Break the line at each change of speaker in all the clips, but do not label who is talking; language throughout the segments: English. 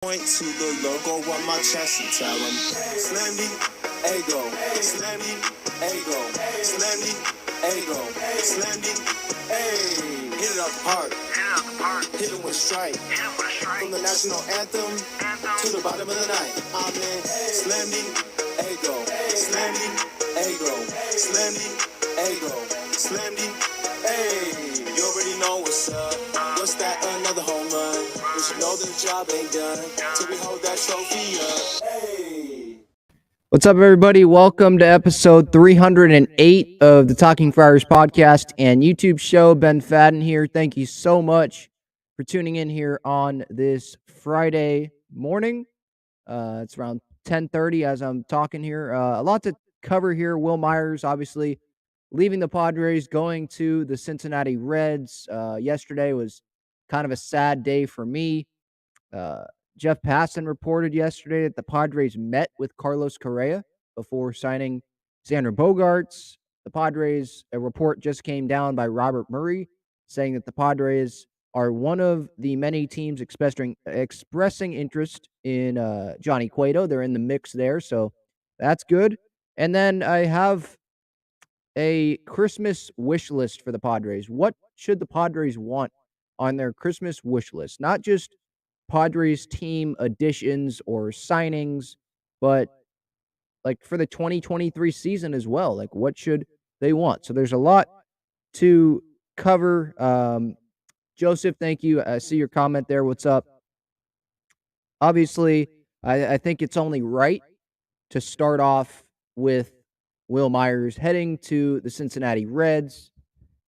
Point to the logo on my chest and tell them, Slam the ego, Slam the ego, Slam the ego, Slam the ay. Hit it up hard, hit it with strike. From the national anthem to the bottom of the night. I'm in Slam the ego, Slam the ego, Slam the ego, Slam the ay. You already know what's up. What's that? Another home run. You should know the job ain't done till we hold that trophy up. Hey.
What's up, everybody? Welcome to episode 308 of the Talking Friars podcast and YouTube show. Ben Fadden here. Thank you so much for tuning in here on this Friday morning. It's around 10:30 as I'm talking here. A lot to cover here. Wil Myers, obviously, leaving the Padres, going to the Cincinnati Reds. Yesterday was kind of a sad day for me. Jeff Passan reported yesterday that the Padres met with Carlos Correa before signing Xander Bogaerts. The Padres, a report just came down by Robert Murray saying that the Padres are one of the many teams expressing interest in Johnny Cueto. They're in the mix there, so that's good. And then I have a Christmas wish list for the Padres. What should the Padres want on their Christmas wish list? Not just Padres team additions or signings, but like for the 2023 season as well. Like, what should they want? So there's a lot to cover. Joseph, thank you. I see your comment there. What's up? Obviously, I think it's only right to start off with Wil Myers heading to the Cincinnati Reds.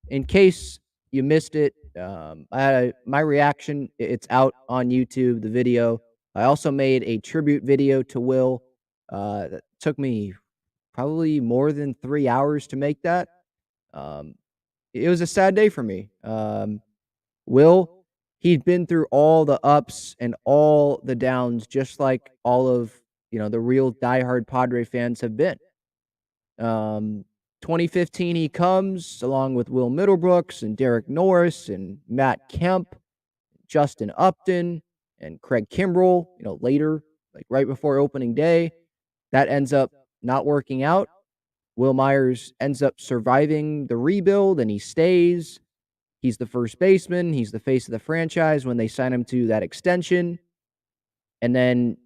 In case you missed it, my reaction, it's out on YouTube, the video. I also made a tribute video to Wil. That took me probably more than 3 hours to make that. It was a sad day for me. Wil, he'd been through all the ups and all the downs, just like all of the real diehard Padre fans have been. 2015, he comes along with Will Middlebrooks and Derek Norris and Matt Kemp, Justin Upton, and Craig Kimbrell. Later, like right before opening day, that ends up not working out. Wil Myers ends up surviving the rebuild, and he stays. He's the first baseman. He's the face of the franchise when they sign him to that extension. And then,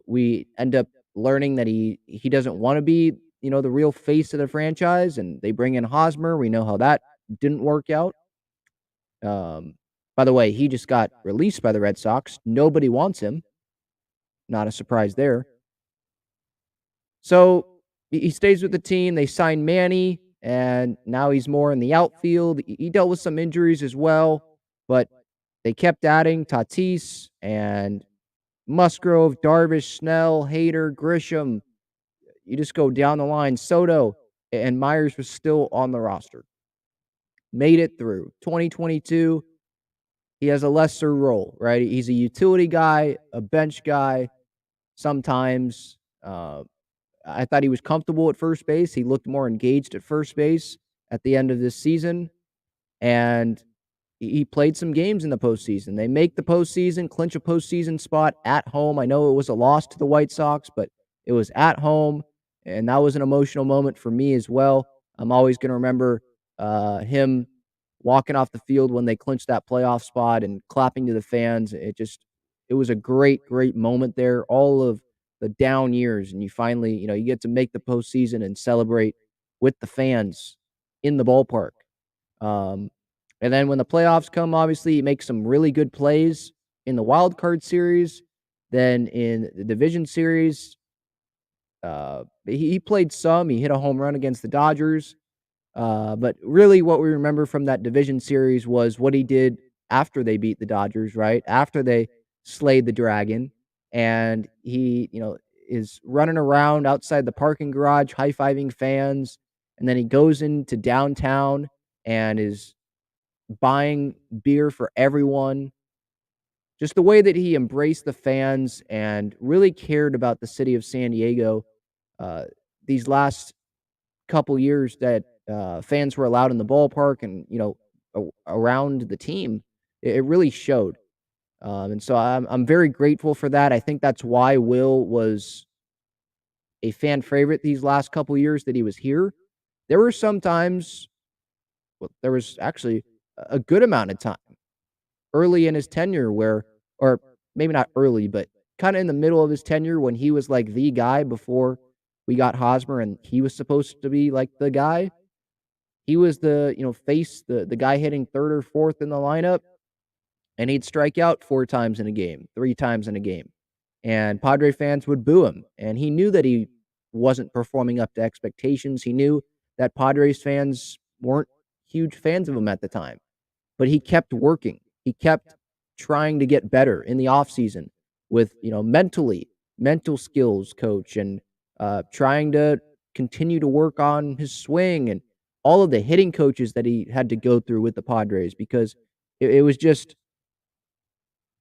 we end up learning that he doesn't want to be, the real face of the franchise, and they bring in Hosmer. We know how that didn't work out. By the way, he just got released by the Red Sox. Nobody wants him. Not a surprise there. So he stays with the team. They sign Manny, and now he's more in the outfield. He dealt with some injuries as well, but they kept adding Tatis and Musgrove, Darvish, Snell, Hader, Grisham. You just go down the line. Soto, and Myers was still on the roster. Made it through. 2022, he has a lesser role, right? He's a utility guy, a bench guy. Sometimes I thought he was comfortable at first base. He looked more engaged at first base at the end of this season. And he played some games in the postseason. They make the postseason, clinch a postseason spot at home. I know it was a loss to the White Sox, but it was at home, and that was an emotional moment for me as well. I'm always going to remember him walking off the field when they clinched that playoff spot and clapping to the fans. It was a great, great moment there. All of the down years, and you finally, you get to make the postseason and celebrate with the fans in the ballpark. And then when the playoffs come, obviously, he makes some really good plays in the wild card series. Then in the division series, he played some. He hit a home run against the Dodgers. But really what we remember from that division series was what he did after they beat the Dodgers, right? After they slayed the Dragon. And he, is running around outside the parking garage, high-fiving fans. And then he goes into downtown and is buying beer for everyone. Just the way that he embraced the fans and really cared about the city of San Diego these last couple years that fans were allowed in the ballpark and, around the team, it really showed. And so I'm very grateful for that. I think that's why Wil was a fan favorite these last couple years that he was here. There were some times, well, there was actually a good amount of time early in his tenure where, or maybe not early, but kind of in the middle of his tenure when he was like the guy before we got Hosmer and he was supposed to be like the guy. He was the, face, the guy hitting third or fourth in the lineup, and he'd strike out 4 times in a game, 3 times in a game. And Padre fans would boo him, and he knew that he wasn't performing up to expectations. He knew that Padres fans weren't huge fans of him at the time, but he kept working. He kept trying to get better in the offseason with, mental skills coach, and trying to continue to work on his swing and all of the hitting coaches that he had to go through with the Padres because it was just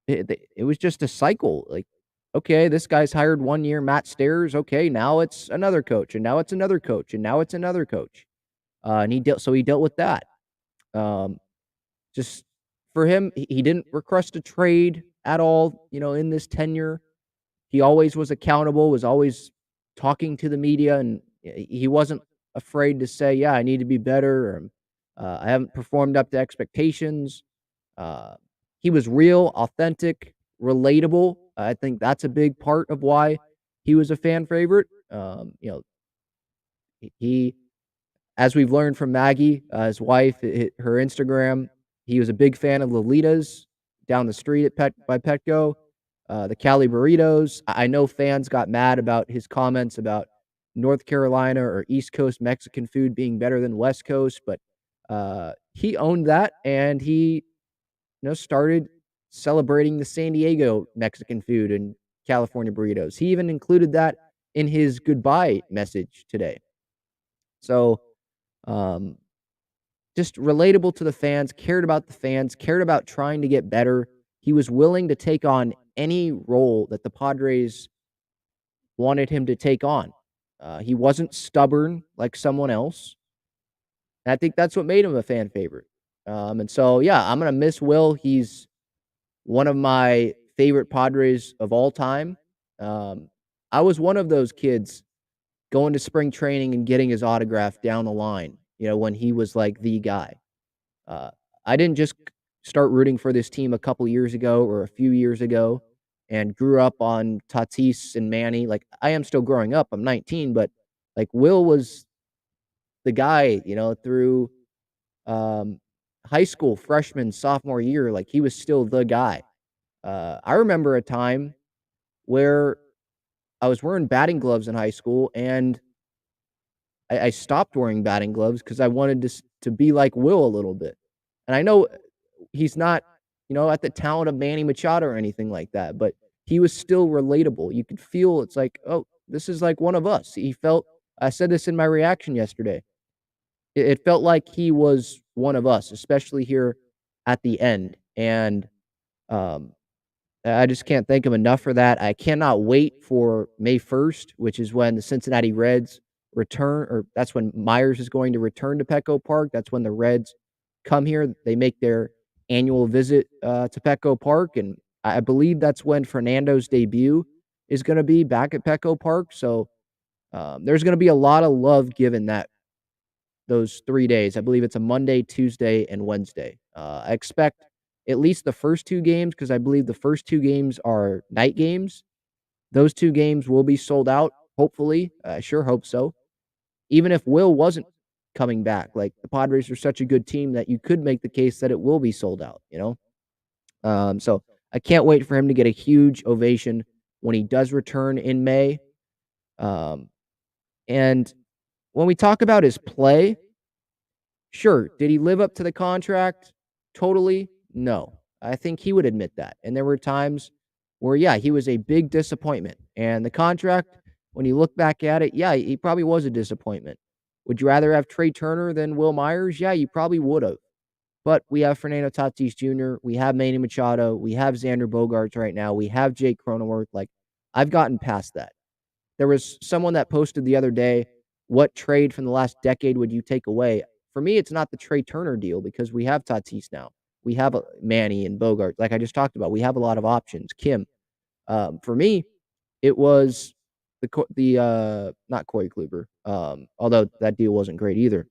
it was just a cycle. Like, okay, this guy's hired 1 year, Matt Stairs. Okay, now it's another coach, and now it's another coach, and now it's another coach. And he dealt with that. Um, just for him, he didn't request a trade at all, in this tenure. He always was accountable, was always talking to the media, and he wasn't afraid to say, "Yeah, I need to be better," or "I haven't performed up to expectations." Uh, he was real, authentic, relatable. I think that's a big part of why he was a fan favorite. He as we've learned from Maggie, his wife, her Instagram, he was a big fan of Lolita's down the street at by Petco, the Cali burritos. I know fans got mad about his comments about North Carolina or East Coast Mexican food being better than West Coast, but he owned that, and he started celebrating the San Diego Mexican food and California burritos. He even included that in his goodbye message today. So, um, just relatable to the fans, cared about the fans, cared about trying to get better. He was willing to take on any role that the Padres wanted him to take on. He wasn't stubborn like someone else. And I think that's what made him a fan favorite. And so, yeah, I'm gonna miss Wil. He's one of my favorite Padres of all time. Um, I was one of those kids going to spring training and getting his autograph down the line, when he was like the guy. Uh, I didn't just start rooting for this team a couple years ago or a few years ago and grew up on Tatis and Manny. Like, I am still growing up. I'm 19, but like Wil was the guy, through um, high school, freshman, sophomore year. Like, he was still the guy. I remember a time where I was wearing batting gloves in high school, and I stopped wearing batting gloves because I wanted to be like Wil a little bit. And I know he's not, at the talent of Manny Machado or anything like that, but he was still relatable. You could feel it's like, oh, this is like one of us. He felt. I said this in my reaction yesterday. It felt like he was one of us, especially here at the end. And um, I just can't thank him enough for that. I cannot wait for May 1st, which is when the Cincinnati Reds return, or that's when Myers is going to return to Petco Park. That's when the Reds come here. They make their annual visit to Petco Park, and I believe that's when Fernando's debut is going to be back at Petco Park. So there's going to be a lot of love given those 3 days. I believe it's a Monday, Tuesday, and Wednesday. I expect at least the first 2 games, because I believe the first 2 games are night games. Those 2 games will be sold out, hopefully. I sure hope so. Even if Wil wasn't coming back, like, the Padres are such a good team that you could make the case that it will be sold out. So I can't wait for him to get a huge ovation when he does return in May. Um, and when we talk about his play, sure, did he live up to the contract totally? No. I think he would admit that. And there were times where, yeah, he was a big disappointment. And the contract, when you look back at it, yeah, he probably was a disappointment. Would you rather have Trey Turner than Wil Myers? Yeah, you probably would have. But we have Fernando Tatis Jr., we have Manny Machado, we have Xander Bogaerts right now, we have Jake Cronenworth. Like, I've gotten past that. There was someone that posted the other day, what trade from the last decade would you take away? For me, it's not the Trey Turner deal because we have Tatis now. We have a Manny and Bogart, like I just talked about. We have a lot of options. Kim. For me, it was not Corey Kluber, although that deal wasn't great either.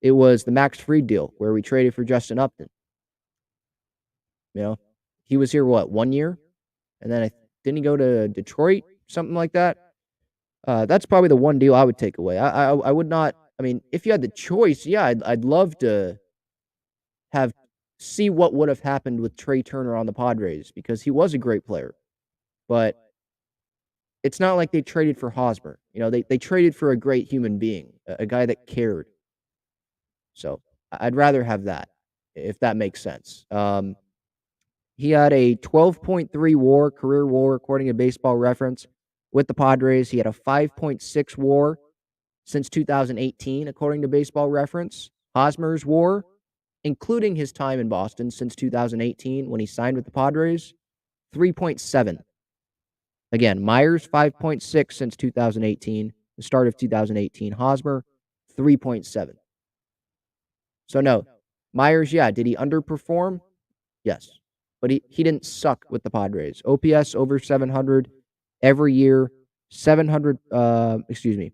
It was the Max Fried deal where we traded for Justin Upton. You know, he was here what 1 year, and then didn't he go to Detroit, something like that. That's probably the one deal I would take away. I would not. I mean, if you had the choice, yeah, I'd love to have see what would have happened with Trey Turner on the Padres because he was a great player, but it's not like they traded for Hosmer. They traded for a great human being, a guy that cared. So I'd rather have that, if that makes sense. He had a 12.3 WAR, career WAR, according to Baseball Reference, with the Padres. He had a 5.6 WAR since 2018, according to Baseball Reference. Hosmer's WAR, including his time in Boston since 2018 when he signed with the Padres, 3.7. Again, Myers, 5.6 since 2018, the start of 2018. Hosmer, 3.7. So, no. Myers, yeah, did he underperform? Yes. But he didn't suck with the Padres. OPS over 700 every year. 700, excuse me.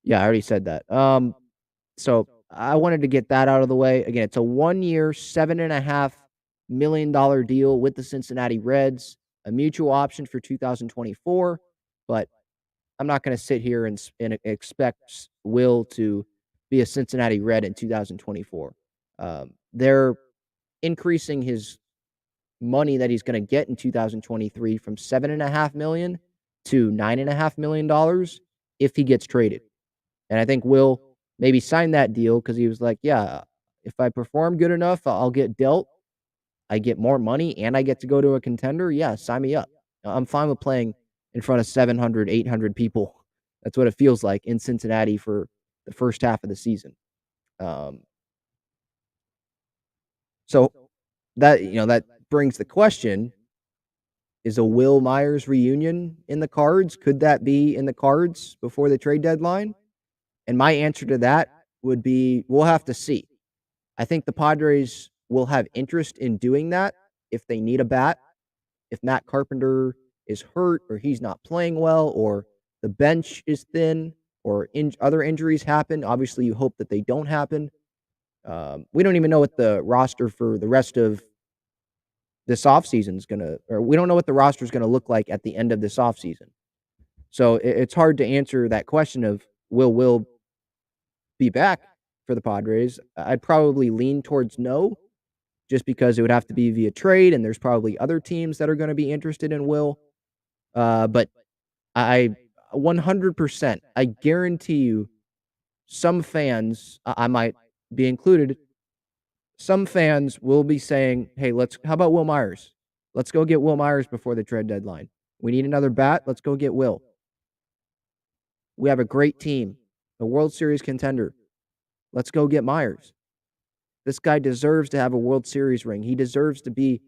Yeah, I already said that. So I wanted to get that out of the way. Again, it's a 1 year, $7.5 million deal with the Cincinnati Reds, a mutual option for 2024. But I'm not going to sit here and expect Wil to be a Cincinnati Red in 2024. They're increasing his money that he's going to get in 2023 from $7.5 million to $9.5 million if he gets traded. And I think Wil maybe signed that deal because he was like, yeah, if I perform good enough, I'll get dealt. I get more money and I get to go to a contender. Yeah, sign me up. I'm fine with playing in front of 700, 800 people. That's what it feels like in Cincinnati for the first half of the season. So that brings the question, is a Wil Myers reunion in the cards? Could that be in the cards before the trade deadline? And my answer to that would be, we'll have to see. I think the Padres will have interest in doing that if they need a bat. If Matt Carpenter is hurt or he's not playing well or the bench is thin or other injuries happen, obviously you hope that they don't happen. We don't even know what the roster for the rest of this offseason is going to, or we don't know what the roster is going to look like at the end of this offseason. So it's hard to answer that question of will be back for the Padres. I'd probably lean towards no, just because it would have to be via trade, and there's probably other teams that are going to be interested in Wil. But I 100%, I guarantee you, some fans, I might be included, some fans will be saying, hey, how about Wil Myers? Let's go get Wil Myers before the trade deadline. We need another bat. Let's go get Wil. We have a great team, a World Series contender. Let's go get Myers. This guy deserves to have a World Series ring. He deserves to be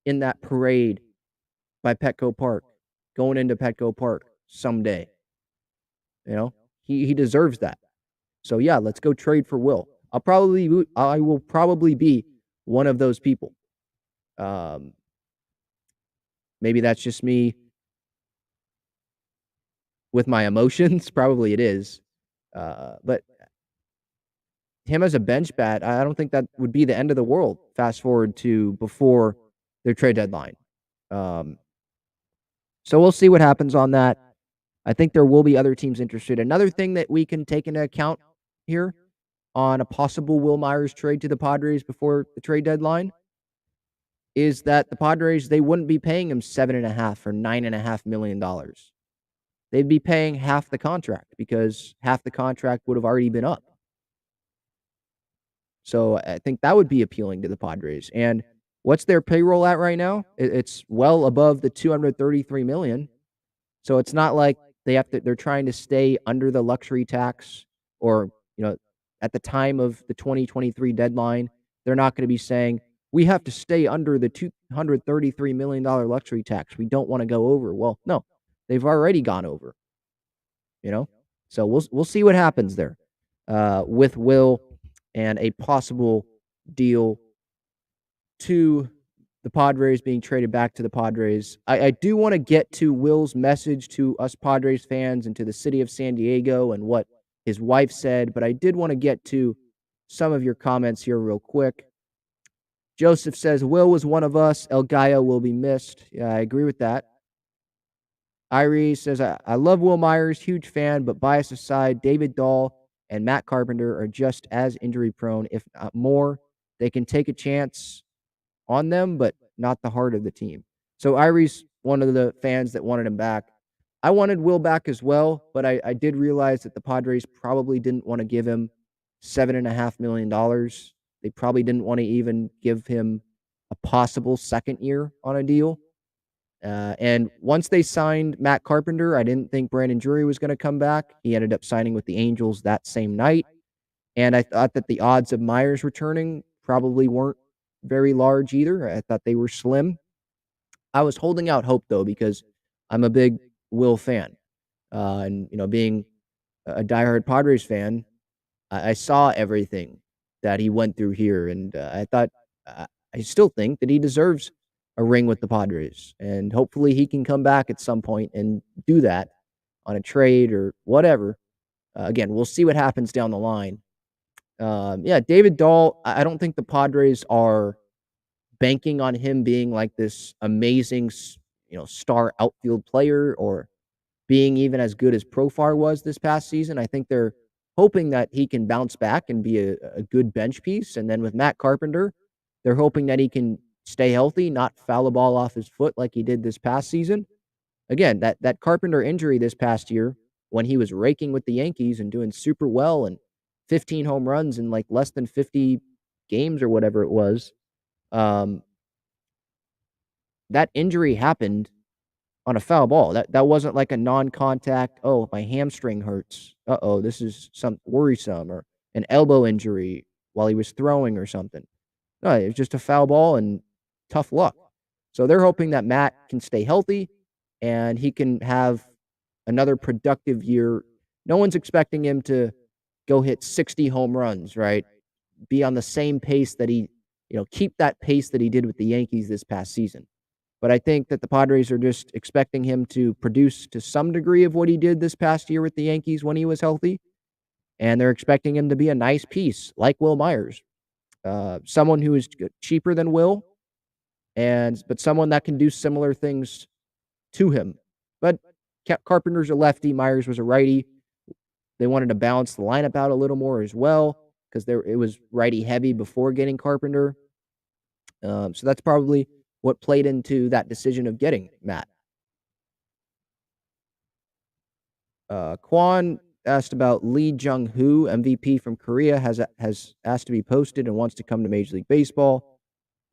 in that parade by Petco Park, going into Petco Park someday. He deserves that. So yeah, let's go trade for Wil. I will probably be one of those people. Maybe that's just me with my emotions. Probably it is. But him as a bench bat, I don't think that would be the end of the world. Fast forward to before their trade deadline. So we'll see what happens on that. I think there will be other teams interested. Another thing that we can take into account here on a possible Wil Myers trade to the Padres before the trade deadline is that the Padres, they wouldn't be paying him $7.5 or $9.5 million. They'd be paying half the contract because half the contract would have already been up. So I think that would be appealing to the Padres. And what's their payroll at right now? It's well above the $233 million. So it's not like they're trying to stay under the luxury tax, or, at the time of the 2023 deadline, they're not going to be saying, we have to stay under the $233 million luxury tax. We don't want to go over. Well, no, they've already gone over, So we'll see what happens there with Wil and a possible deal to the Padres being traded back to the Padres, I do want to get to Wil's message to us Padres fans and to the city of San Diego and what his wife said, but I did want to get to some of your comments here real quick. Joseph says, Wil was one of us. El Gallo will be missed. Yeah, I agree with that. Irie says, I love Wil Myers, huge fan, but bias aside, David Dahl and Matt Carpenter are just as injury prone, if not more. They can take a chance on them, but not the heart of the team. So Irie's one of the fans that wanted him back. I wanted Wil back as well, but I did realize that the Padres probably didn't want to give him $7.5 million. They probably didn't want to even give him a possible second year on a deal. And once they signed Matt Carpenter, I didn't think Brandon Drury was going to come back. He ended up signing with the Angels that same night. And I thought that the odds of Myers returning probably weren't very large either. I thought they were slim. I was holding out hope, though, because I'm a big Wil fan. And, being a diehard Padres fan, I saw everything that he went through here. And I thought, I still think that he deserves a ring with the Padres. And hopefully he can come back at some point and do that on a trade or whatever. Again, we'll see what happens down the line. David Dahl, I don't think the Padres are banking on him being like this amazing, star outfield player or being even as good as Profar was this past season. I think they're hoping that he can bounce back and be a good bench piece. And then with Matt Carpenter, they're hoping that he can stay healthy, not foul a ball off his foot like he did this past season. Again, that Carpenter injury this past year when he was raking with the Yankees and doing super well and 15 home runs in like less than 50 games or whatever it was, that injury happened on a foul ball. That wasn't like a non-contact, "Oh, my hamstring hurts. Uh-oh, this is some worrisome," or an elbow injury while he was throwing or something. No, it was just a foul ball and tough luck. So they're hoping that Matt can stay healthy and he can have another productive year. No one's expecting him to go hit 60 home runs, right? Be on the same pace that keep that pace that he did with the Yankees this past season. But I think that the Padres are just expecting him to produce to some degree of what he did this past year with the Yankees when he was healthy. And they're expecting him to be a nice piece like Wil Myers, someone who is cheaper than Wil, but someone that can do similar things to him. But Carpenter's a lefty, Myers was a righty. They wanted to balance the lineup out a little more as well because it was righty heavy before getting Carpenter. So that's probably what played into that decision of getting Matt. Kwan asked about Lee Jung-hoo, MVP from Korea, has asked to be posted and wants to come to Major League Baseball.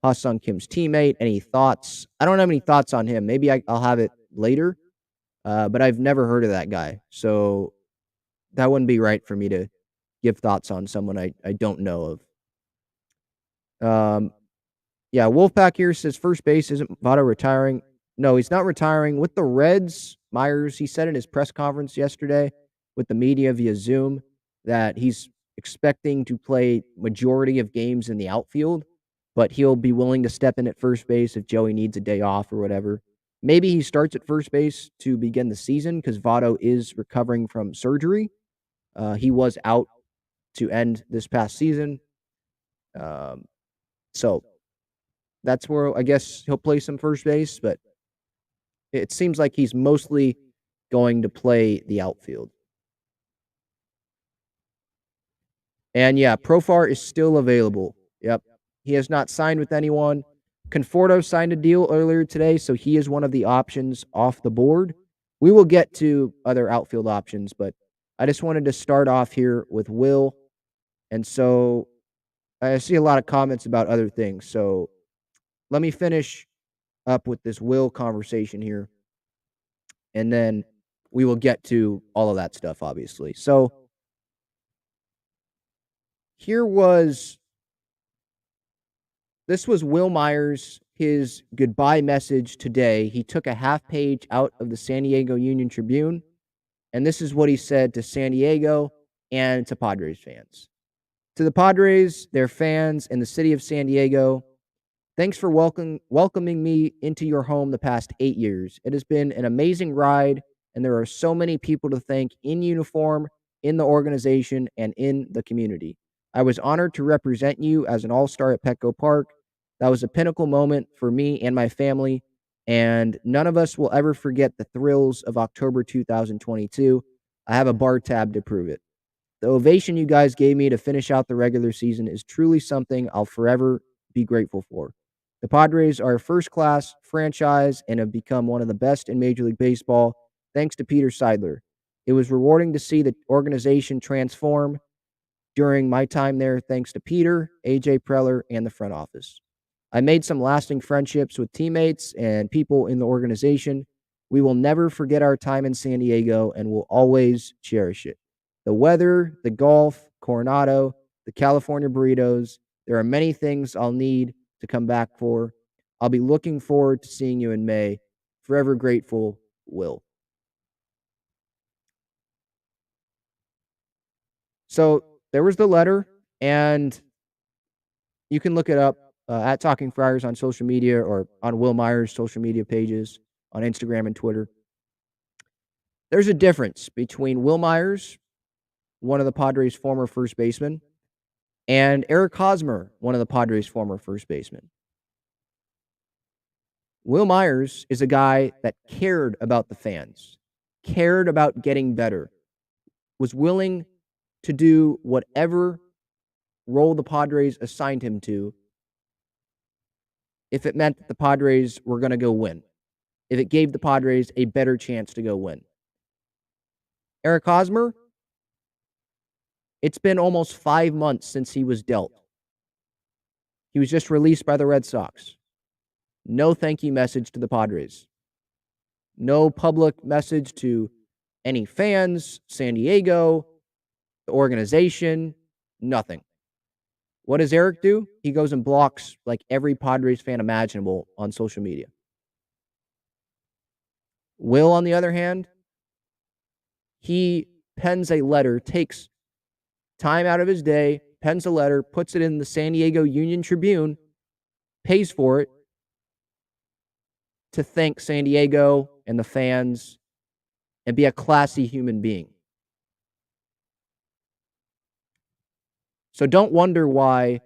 Ha-Sung Kim's teammate. Any thoughts? I don't have any thoughts on him. Maybe I'll have it later, but I've never heard of that guy. So that wouldn't be right for me to give thoughts on someone I don't know of. Wolfpack here says first base isn't Votto retiring. No, he's not retiring. With the Reds, Myers, he said in his press conference yesterday with the media via Zoom that he's expecting to play majority of games in the outfield, but he'll be willing to step in at first base if Joey needs a day off or whatever. Maybe he starts at first base to begin the season because Votto is recovering from surgery. He was out to end this past season. So that's where I guess he'll play some first base, but it seems like he's mostly going to play the outfield. And Profar is still available. Yep. He has not signed with anyone. Conforto signed a deal earlier today, so he is one of the options off the board. We will get to other outfield options, but I just wanted to start off here with Wil. And so I see a lot of comments about other things. So let me finish up with this Wil conversation here. And then we will get to all of that stuff, obviously. So this was Wil Myers, his goodbye message today. He took a half page out of the San Diego Union Tribune, and this is what he said to San Diego and to Padres fans. To the Padres, their fans, and the city of San Diego, Thanks for welcoming me into your home the past 8 years. It has been an amazing ride, and there are so many people to thank in uniform, in the organization, and in the community. I was honored to represent you as an all star at Petco Park. That was a pinnacle moment for me and my family, and none of us will ever forget the thrills of October 2022. I have a bar tab to prove it. The ovation you guys gave me to finish out the regular season is truly something I'll forever be grateful for. The Padres are a first class franchise and have become one of the best in Major League Baseball thanks to Peter Seidler. It was rewarding to see the organization transform during my time there thanks to Peter, AJ Preller, and the front office. I made some lasting friendships with teammates and people in the organization. We will never forget our time in San Diego and will always cherish it. The weather, the golf, Coronado, the California burritos, there are many things I'll need to come back for. I'll be looking forward to seeing you in May. Forever grateful, Wil. So there was the letter, and you can look it up at Talking Friars on social media or on Wil Myers' social media pages on Instagram and Twitter. There's a difference between Wil Myers, one of the Padres' former first basemen, and Eric Hosmer, one of the Padres' former first basemen. Wil Myers is a guy that cared about the fans, cared about getting better, was willing to do whatever role the Padres assigned him to if it meant that the Padres were going to go win, if it gave the Padres a better chance to go win. Eric Hosmer, it's been almost 5 months since he was dealt. He was just released by the Red Sox. No thank you message to the Padres. No public message to any fans, San Diego, the organization, nothing. What does Eric do? He goes and blocks like every Padres fan imaginable on social media. Wil, on the other hand, he pens a letter, takes time out of his day, pens a letter, puts it in the San Diego Union Tribune, pays for it to thank San Diego and the fans and be a classy human being. So don't wonder why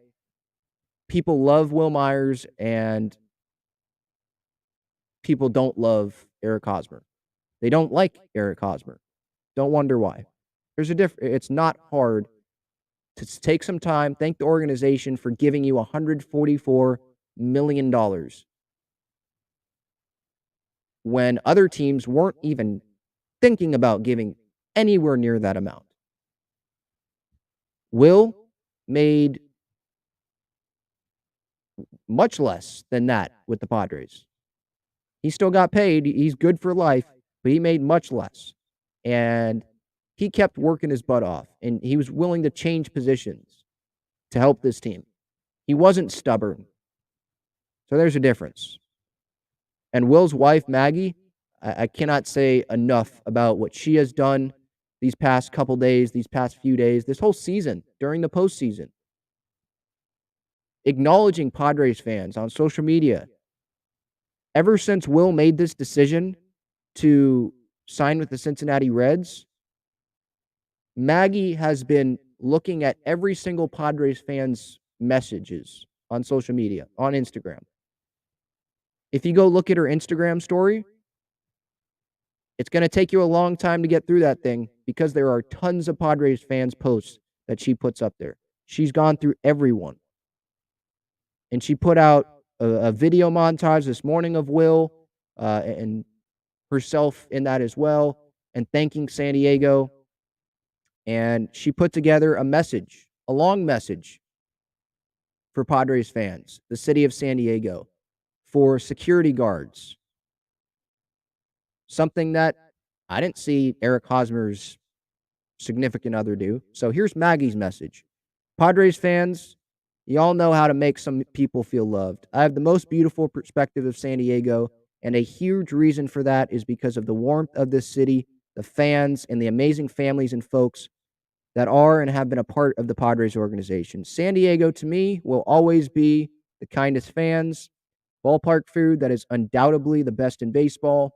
people love Wil Myers and people don't love Eric Hosmer. They don't like Eric Hosmer. Don't wonder why. There's a it's not hard to take some time, thank the organization for giving you $144 million when other teams weren't even thinking about giving anywhere near that amount. Wil made much less than that with the Padres. He still got paid. He's good for life, but he made much less. And he kept working his butt off, and he was willing to change positions to help this team. He wasn't stubborn. So there's a difference. And Wil's wife, Maggie, I cannot say enough about what she has done these past couple days, these past few days, this whole season, during the postseason. Acknowledging Padres fans on social media. Ever since Wil made this decision to sign with the Cincinnati Reds, Maggie has been looking at every single Padres fan's messages on social media, on Instagram. If you go look at her Instagram story, it's going to take you a long time to get through that thing because there are tons of Padres fans' posts that she puts up there. She's gone through everyone. And she put out a video montage this morning of Wil and herself in that as well, and thanking San Diego. And she put together a message, a long message for Padres fans, the city of San Diego, for security guards. Something that I didn't see Eric Hosmer's significant other do. So here's Maggie's message. Padres fans, y'all know how to make some people feel loved. I have the most beautiful perspective of San Diego, and a huge reason for that is because of the warmth of this city, the fans, and the amazing families and folks that are and have been a part of the Padres organization. San Diego, to me, will always be the kindest fans, ballpark food that is undoubtedly the best in baseball,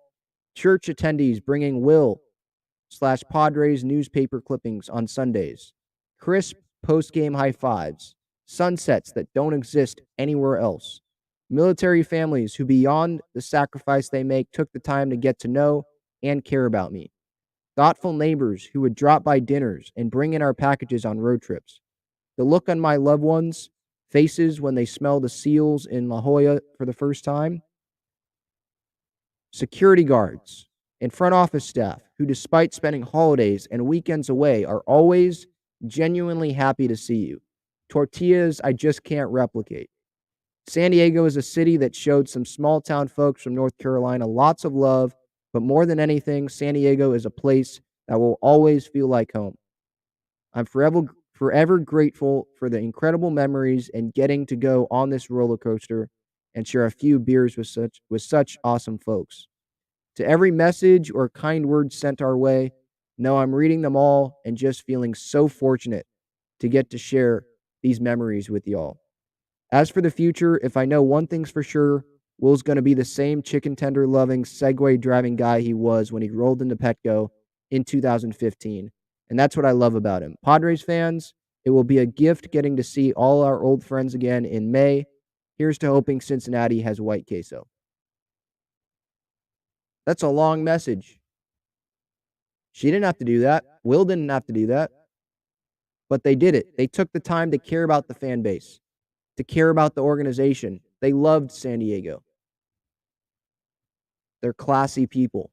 church attendees bringing Wil/Padres newspaper clippings on Sundays, crisp post-game high fives, sunsets that don't exist anywhere else, military families who, beyond the sacrifice they make, took the time to get to know and care about me, thoughtful neighbors who would drop by dinners and bring in our packages on road trips, the look on my loved ones' faces when they smell the seals in La Jolla for the first time, security guards and front office staff who, despite spending holidays and weekends away, are always genuinely happy to see you. Tortillas I just can't replicate. San Diego is a city that showed some small town folks from North Carolina lots of love, but more than anything, San Diego is a place that will always feel like home. I'm forever grateful for the incredible memories and getting to go on this roller coaster and share a few beers with such awesome folks. To every message or kind word sent our way, know I'm reading them all and just feeling so fortunate to get to share these memories with y'all. As for the future, if I know one thing's for sure, Will's going to be the same chicken tender loving, Segway driving guy he was when he rolled into Petco in 2015. And that's what I love about him. Padres fans, it will be a gift getting to see all our old friends again in May. Here's to hoping Cincinnati has white queso. That's a long message. She didn't have to do that. Wil didn't have to do that. But they did it. They took the time to care about the fan base, to care about the organization. They loved San Diego. They're classy people.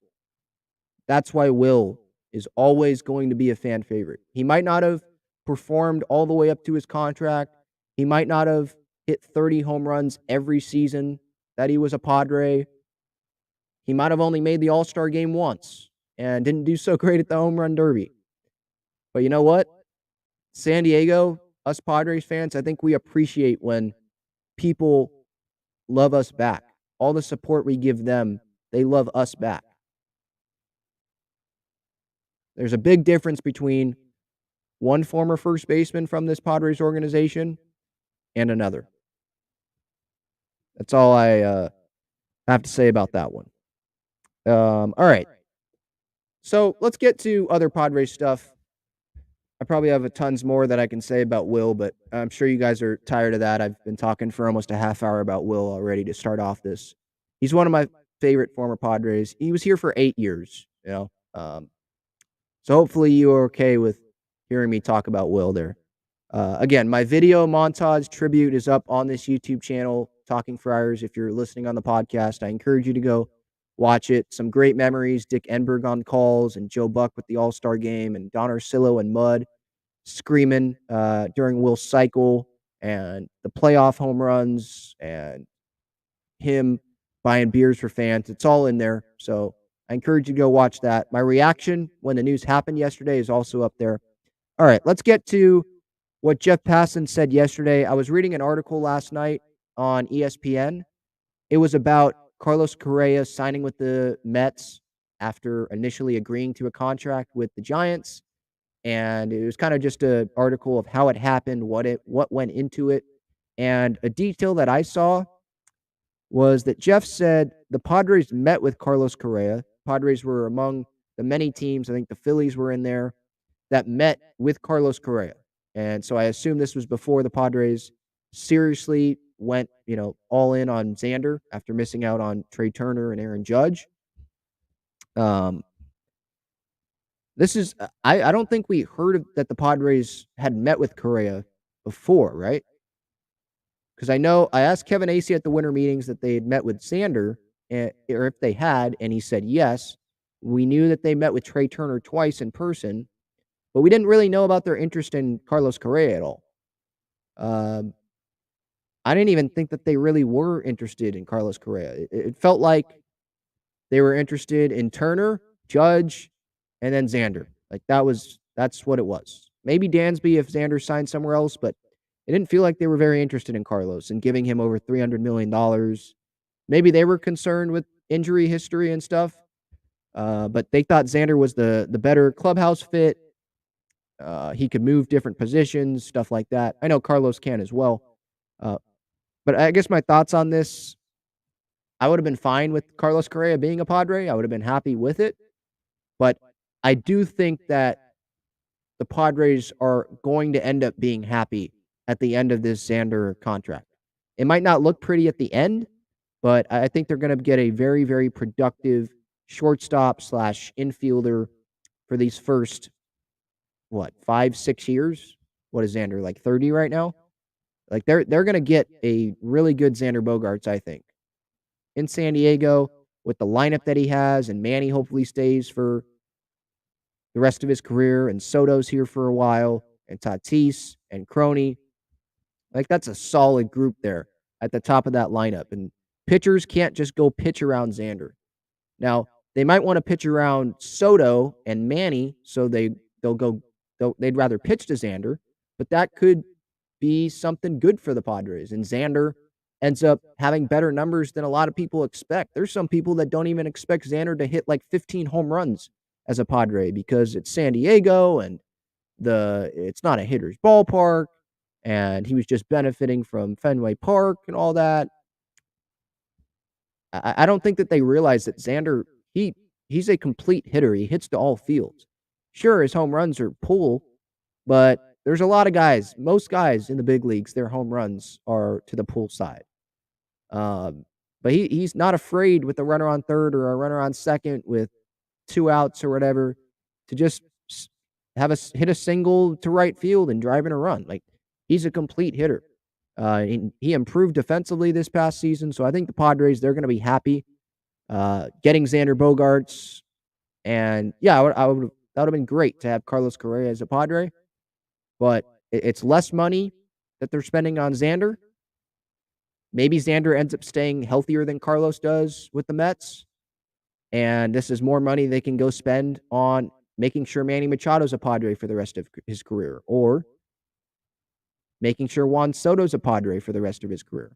That's why Wil is always going to be a fan favorite. He might not have performed all the way up to his contract. He might not have hit 30 home runs every season that he was a Padre. He might have only made the All-Star game once and didn't do so great at the home run derby. But you know what? San Diego, us Padres fans, I think we appreciate when people love us back. All the support we give them, they love us back. There's a big difference between one former first baseman from this Padres organization and another. That's all I have to say about that one. All right. So let's get to other Padres stuff. I probably have tons more that I can say about Wil, but I'm sure you guys are tired of that. I've been talking for almost a half hour about Wil already to start off this. He's one of my favorite former Padres. He was here for 8 years, so hopefully you are okay with hearing me talk about Wil there. Again, my video montage tribute is up on this YouTube channel, Talking Friars. If you're listening on the podcast, I encourage you to go watch it. Some great memories. Dick Enberg on calls and Joe Buck with the All-Star game and Don Orsillo and Mud screaming during Wil's cycle and the playoff home runs and him buying beers for fans. It's all in there. So I encourage you to go watch that. My reaction when the news happened yesterday is also up there. All right, let's get to what Jeff Passan said yesterday. I was reading an article last night on ESPN. It was about Carlos Correa signing with the Mets after initially agreeing to a contract with the Giants. And it was kind of just an article of how it happened, what went into it. And a detail that I saw was that Jeff said the Padres met with Carlos Correa. Padres were among the many teams, I think the Phillies were in there, that met with Carlos Correa. And so I assume this was before the Padres seriously went, all in on Xander after missing out on Trey Turner and Aaron Judge. This is, I don't think we heard that the Padres had met with Correa before, right? Because I know I asked Kevin Acee at the winter meetings that they had met with Xander, or if they had, and he said yes. We knew that they met with Trey Turner twice in person, but we didn't really know about their interest in Carlos Correa at all. I didn't even think that they really were interested in Carlos Correa. It felt like they were interested in Turner, Judge, and then Xander. Like that's what it was. Maybe Dansby if Xander signed somewhere else, but it didn't feel like they were very interested in Carlos and giving him over $300 million. Maybe they were concerned with injury history and stuff, but they thought Xander was the better clubhouse fit. He could move different positions, stuff like that. I know Carlos can as well. But I guess my thoughts on this, I would have been fine with Carlos Correa being a Padre. I would have been happy with it. But I do think that the Padres are going to end up being happy at the end of this Xander contract. It might not look pretty at the end, but I think they're going to get a very, very productive shortstop slash infielder for these first, what, 5, 6 years? What is Xander, like 30 right now? Like they're going to get a really good Xander Bogaerts, I think, in San Diego with the lineup that he has, and Manny hopefully stays for the rest of his career, and Soto's here for a while, and Tatis and Crony. Like that's a solid group there at the top of that lineup. And pitchers can't just go pitch around Xander. Now, they might want to pitch around Soto and Manny, so they'd rather pitch to Xander, but that could be something good for the Padres. And Xander ends up having better numbers than a lot of people expect. There's some people that don't even expect Xander to hit like 15 home runs as a Padre because it's San Diego and it's not a hitter's ballpark, and he was just benefiting from Fenway Park and all that. I don't think that they realize that Xander, he's a complete hitter. He hits to all fields. Sure, his home runs are pull, but there's a lot of guys, most guys in the big leagues, their home runs are to the pull side. But he's not afraid with a runner on third or a runner on second with 2 outs or whatever to just hit a single to right field and drive in a run. Like, he's a complete hitter. He improved defensively this past season, so I think the Padres, they're going to be happy getting Xander Bogaerts. And yeah, that would have been great to have Carlos Correa as a Padre, but it's less money that they're spending on Xander. Maybe Xander ends up staying healthier than Carlos does with the Mets, and this is more money they can go spend on making sure Manny Machado's a Padre for the rest of his career, or making sure Juan Soto's a Padre for the rest of his career.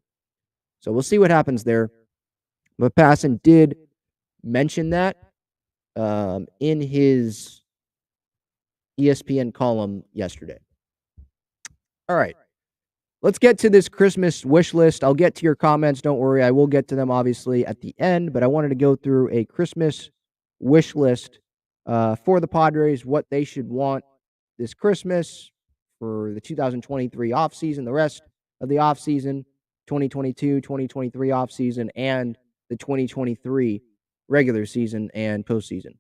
So we'll see what happens there. But Passan did mention that in his ESPN column yesterday. All right. Let's get to this Christmas wish list. I'll get to your comments. Don't worry. I will get to them, obviously, at the end. But I wanted to go through a Christmas wish list for the Padres, what they should want this Christmas for the 2023 offseason, the rest of the offseason, 2022, 2023 offseason, and the 2023 regular season and postseason.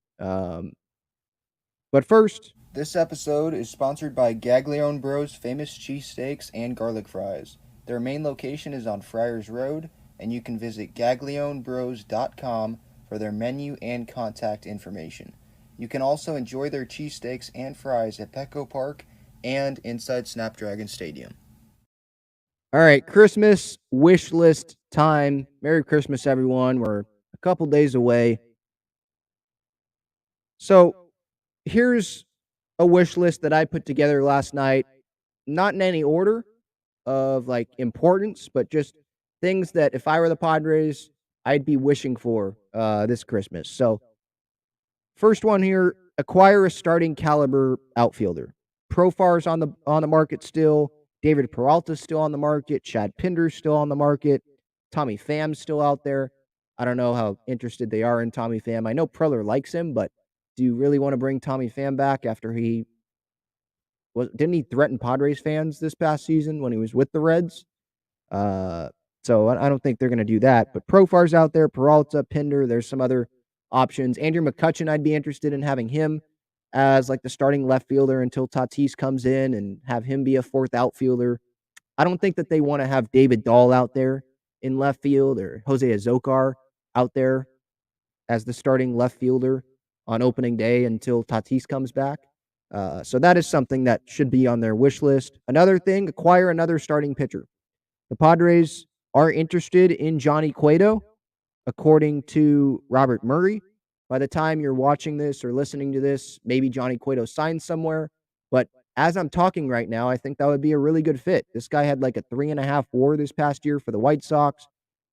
But first, this episode is sponsored by Gaglione Bros Famous Cheesesteaks and Garlic Fries. Their main location is on Friars Road, and you can visit gaglionebros.com for their menu and contact information. You can also enjoy their cheesesteaks and fries at Petco Park and inside Snapdragon Stadium. All right, Christmas wish list time. Merry Christmas, everyone. We're a couple days away. So here's a wish list that I put together last night, not in any order of like importance, but just things that if I were the Padres, I'd be wishing for this Christmas. So first one here, acquire a starting caliber outfielder. Profar's on the market still. David Peralta's still on the market. Chad Pinder's still on the market. Tommy Pham's still out there. I don't know how interested they are in Tommy Pham. I know Preller likes him, but do you really want to bring Tommy Pham back after didn't he threaten Padres fans this past season when he was with the Reds? So I don't think they're going to do that. But Profar's out there, Peralta, Pinder. There's some other options. Andrew McCutchen, I'd be interested in having him as like the starting left fielder until Tatis comes in and have him be a fourth outfielder. I don't think that they want to have David Dahl out there in left field or Jose Azocar out there as the starting left fielder on opening day until Tatis comes back. So that is something that should be on their wish list. Another thing, acquire another starting pitcher. The Padres are interested in Johnny Cueto, according to Robert Murray. By the time you're watching this or listening to this, maybe Johnny Cueto signed somewhere. But as I'm talking right now, I think that would be a really good fit. This guy had like a 3.5 WAR this past year for the White Sox.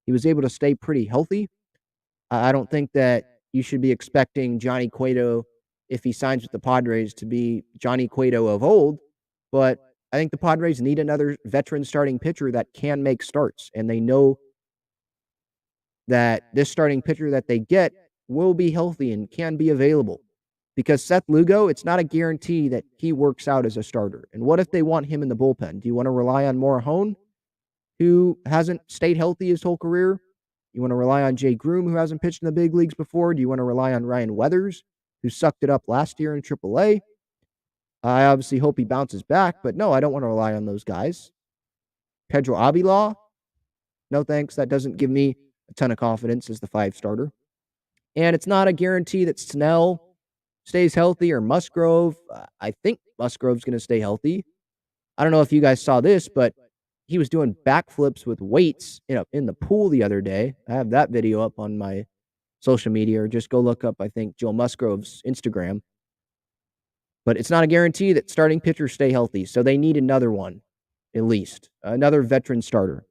He was able to stay pretty healthy. I don't think that you should be expecting Johnny Cueto, if he signs with the Padres, to be Johnny Cueto of old. But I think the Padres need another veteran starting pitcher that can make starts, and they know that this starting pitcher that they get will be healthy and can be available. Because Seth Lugo, it's not a guarantee that he works out as a starter. And what if they want him in the bullpen? Do you want to rely on Morahone, who hasn't stayed healthy his whole career? You want to rely on Jay Groom, who hasn't pitched in the big leagues before? Do you want to rely on Ryan Weathers, who sucked it up last year in AAA? I obviously hope he bounces back, but no, I don't want to rely on those guys. Pedro Avila, no thanks. That doesn't give me a ton of confidence as the 5 starter. And it's not a guarantee that Snell stays healthy or Musgrove. I think Musgrove's going to stay healthy. I don't know if you guys saw this, but he was doing backflips with weights in the pool the other day. I have that video up on my social media, or just go look up, I think, Joe Musgrove's Instagram. But it's not a guarantee that starting pitchers stay healthy, so they need another one, at least. Another veteran starter.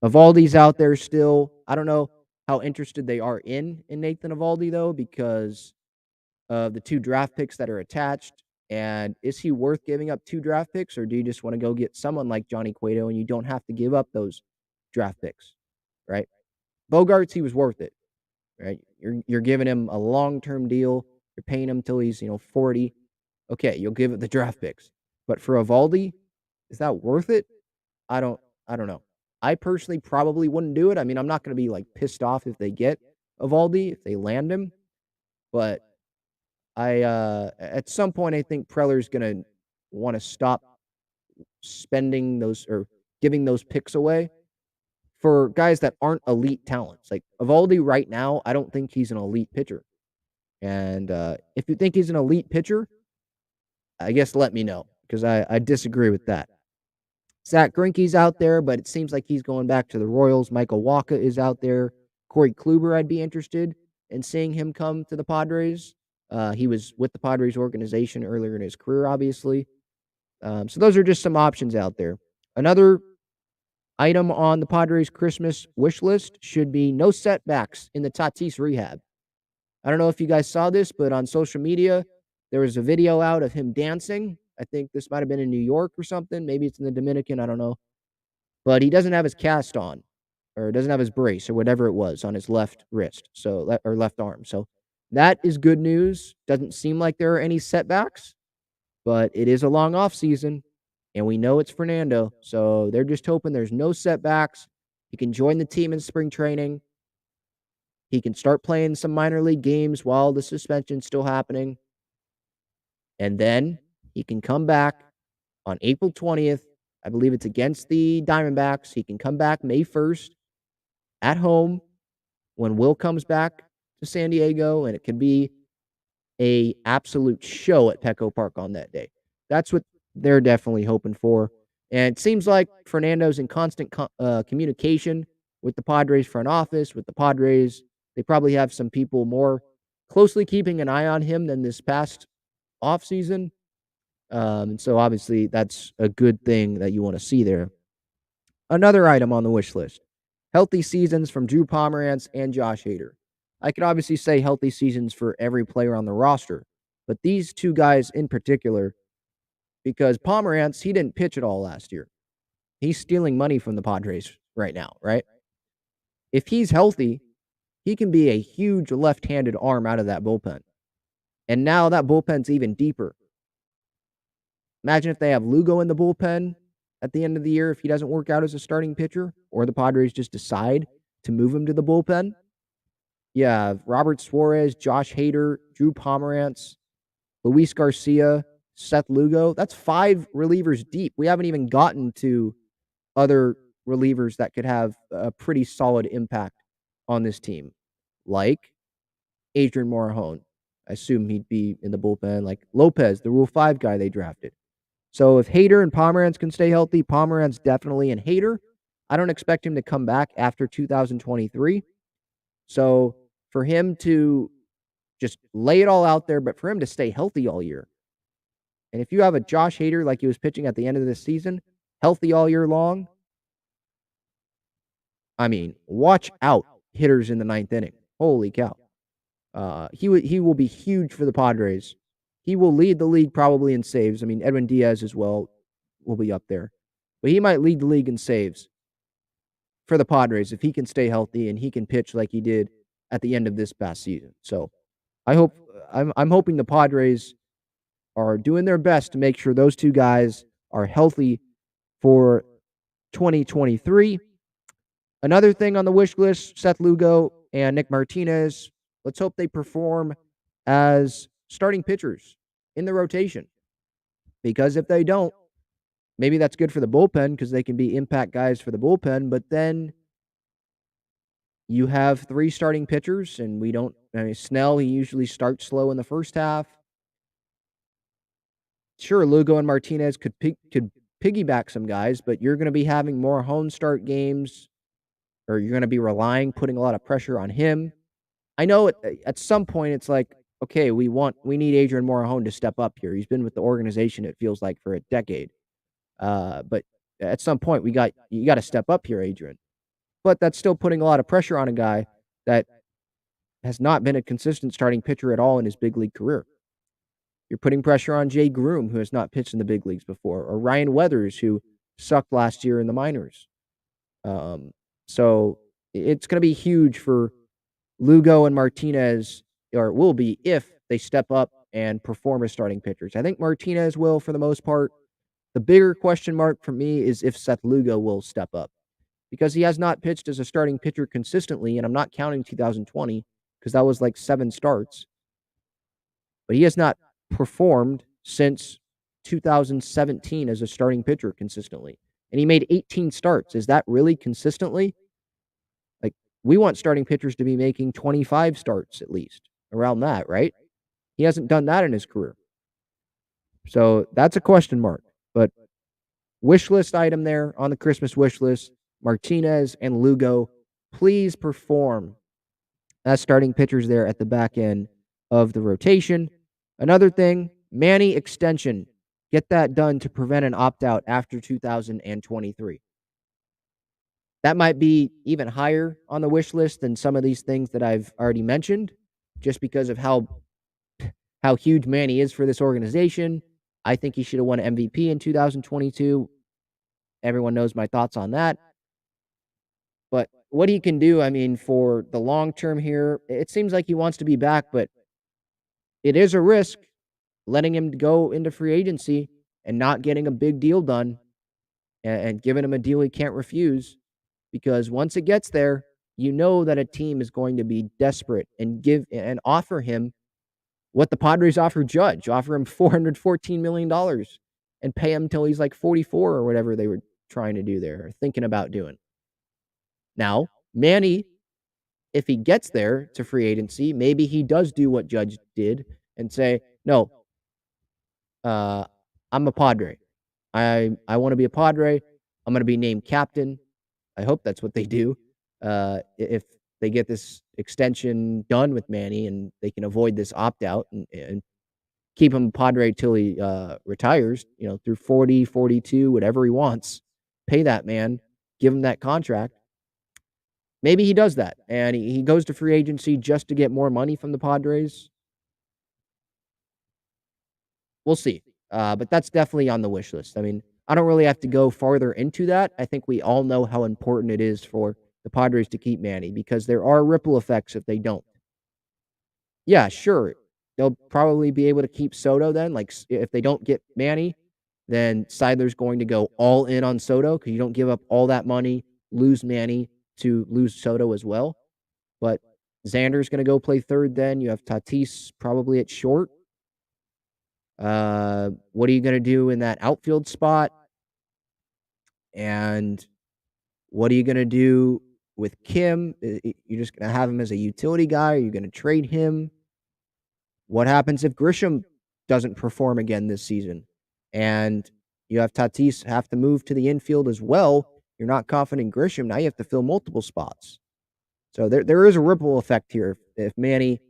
Evaldi's out there still. I don't know how interested they are in Nathan Evaldi, though, because of the 2 draft picks that are attached. And is he worth giving up 2 draft picks, or do you just want to go get someone like Johnny Cueto and you don't have to give up those draft picks, right? Bogarts, he was worth it, right? You're giving him a long-term deal. You're paying him till he's 40. Okay, you'll give it the draft picks. But for Evaldi, is that worth it? I don't know. I personally probably wouldn't do it. I mean, I'm not going to be like pissed off if they get Evaldi, if they land him, but at some point I think Preller's going to want to stop spending those or giving those picks away for guys that aren't elite talents. Like Evaldi right now, I don't think he's an elite pitcher. And if you think he's an elite pitcher, I guess let me know, because I disagree with that. Zach Greinke's out there, but it seems like he's going back to the Royals. Michael Wacha is out there. Corey Kluber, I'd be interested in seeing him come to the Padres. He was with the Padres organization earlier in his career, obviously. So those are just some options out there. Another item on the Padres Christmas wish list should be no setbacks in the Tatis rehab. I don't know if you guys saw this, but on social media, there was a video out of him dancing. I think this might have been in New York or something. Maybe it's in the Dominican. I don't know. But he doesn't have his cast on, or doesn't have his brace, or whatever it was on his left wrist, or left arm. So that is good news. Doesn't seem like there are any setbacks, but it is a long off season, and we know it's Fernando. So they're just hoping there's no setbacks. He can join the team in spring training. He can start playing some minor league games while the suspension's still happening. And then he can come back on April 20th. I believe it's against the Diamondbacks. He can come back May 1st at home when Wil comes back to San Diego, and it can be a absolute show at Petco Park on that day. That's what they're definitely hoping for. And it seems like Fernando's in constant communication with the Padres front office, with the Padres. They probably have some people more closely keeping an eye on him than this past offseason. And so obviously that's a good thing that you want to see there. Another item on the wish list: healthy seasons from Drew Pomeranz and Josh Hader. I could obviously say healthy seasons for every player on the roster, but these 2 guys in particular, because Pomeranz, he didn't pitch at all last year. He's stealing money from the Padres right now, right? If he's healthy, he can be a huge left-handed arm out of that bullpen. And now that bullpen's even deeper. Imagine if they have Lugo in the bullpen at the end of the year if he doesn't work out as a starting pitcher, or the Padres just decide to move him to the bullpen. Yeah, Robert Suarez, Josh Hader, Drew Pomeranz, Luis Garcia, Seth Lugo. That's 5 relievers deep. We haven't even gotten to other relievers that could have a pretty solid impact on this team, like Adrian Morahone. I assume he'd be in the bullpen, like Lopez, the Rule 5 guy they drafted. So if Hader and Pomeranz can stay healthy, Pomeranz definitely, and Hader, I don't expect him to come back after 2023. So for him to just lay it all out there, but for him to stay healthy all year. And if you have a Josh Hader like he was pitching at the end of this season, healthy all year long, I mean, watch out hitters in the 9th inning. Holy cow. He will be huge for the Padres. He will lead the league probably in saves. I mean, Edwin Diaz as well will be up there. But he might lead the league in saves for the Padres if he can stay healthy and he can pitch like he did at the end of this past season. So I'm hoping the Padres are doing their best to make sure those two guys are healthy for 2023. Another thing on the wish list, Seth Lugo and Nick Martinez. Let's hope they perform as starting pitchers in the rotation. Because if they don't, maybe that's good for the bullpen because they can be impact guys for the bullpen. But then you have 3 starting pitchers, and Snell, he usually starts slow in the first half. Sure, Lugo and Martinez could piggyback some guys, but you're going to be having more home start games, or you're going to be putting a lot of pressure on him. I know at some point it's like, okay, we need Adrian Morejon to step up here. He's been with the organization, it feels like, for a decade. But at some point you got to step up here, Adrian. But that's still putting a lot of pressure on a guy that has not been a consistent starting pitcher at all in his big league career. You're putting pressure on Jay Groom, who has not pitched in the big leagues before, or Ryan Weathers, who sucked last year in the minors. So it's going to be huge for Lugo and Martinez, or will be if they step up and perform as starting pitchers. I think Martinez will for the most part. The bigger question mark for me is if Seth Lugo will step up, because he has not pitched as a starting pitcher consistently, and I'm not counting 2020 because that was like 7 starts. But he has not performed since 2017 as a starting pitcher consistently. And he made 18 starts. Is that really consistently? Like, we want starting pitchers to be making 25 starts at least, around that, right? He hasn't done that in his career. So that's a question mark. But wish list item there on the Christmas wish list, Martinez and Lugo, please perform as starting pitchers there at the back end of the rotation. Another thing, Manny extension. Get that done to prevent an opt-out after 2023. That might be even higher on the wish list than some of these things that I've already mentioned, just because of how huge Manny is for this organization. I think he should have won MVP in 2022. Everyone knows my thoughts on that. But what he can do, for the long term here, it seems like he wants to be back, but it is a risk letting him go into free agency and not getting a big deal done and giving him a deal he can't refuse. Because once it gets there, you know that a team is going to be desperate and offer him what the Padres offer Judge, offer him $414 million and pay him until he's like 44 or whatever they were trying to do there, or thinking about doing. Now, Manny, if he gets there to free agency, maybe he does do what Judge did and say, no, I'm a Padre. I want to be a Padre. I'm going to be named captain. I hope that's what they do. If they get this extension done with Manny and they can avoid this opt-out and keep him Padre till he retires, through 40, 42, whatever he wants. Pay that man. Give him that contract. Maybe he does that, and he goes to free agency just to get more money from the Padres. We'll see. But that's definitely on the wish list. I don't really have to go farther into that. I think we all know how important it is for the Padres to keep Manny, because there are ripple effects if they don't. Yeah, sure. They'll probably be able to keep Soto then. Like, if they don't get Manny, then Seidler's going to go all in on Soto, because you don't give up all that money, lose Manny to lose Soto as well. But Xander's going to go play third then. You have Tatis probably at short. What are you going to do in that outfield spot? And what are you going to do with Kim? You're just going to have him as a utility guy? Are you going to trade him? What happens if Grisham doesn't perform again this season? And you have Tatis have to move to the infield as well. You're not confident in Grisham. Now you have to fill multiple spots. So there is a ripple effect here if Manny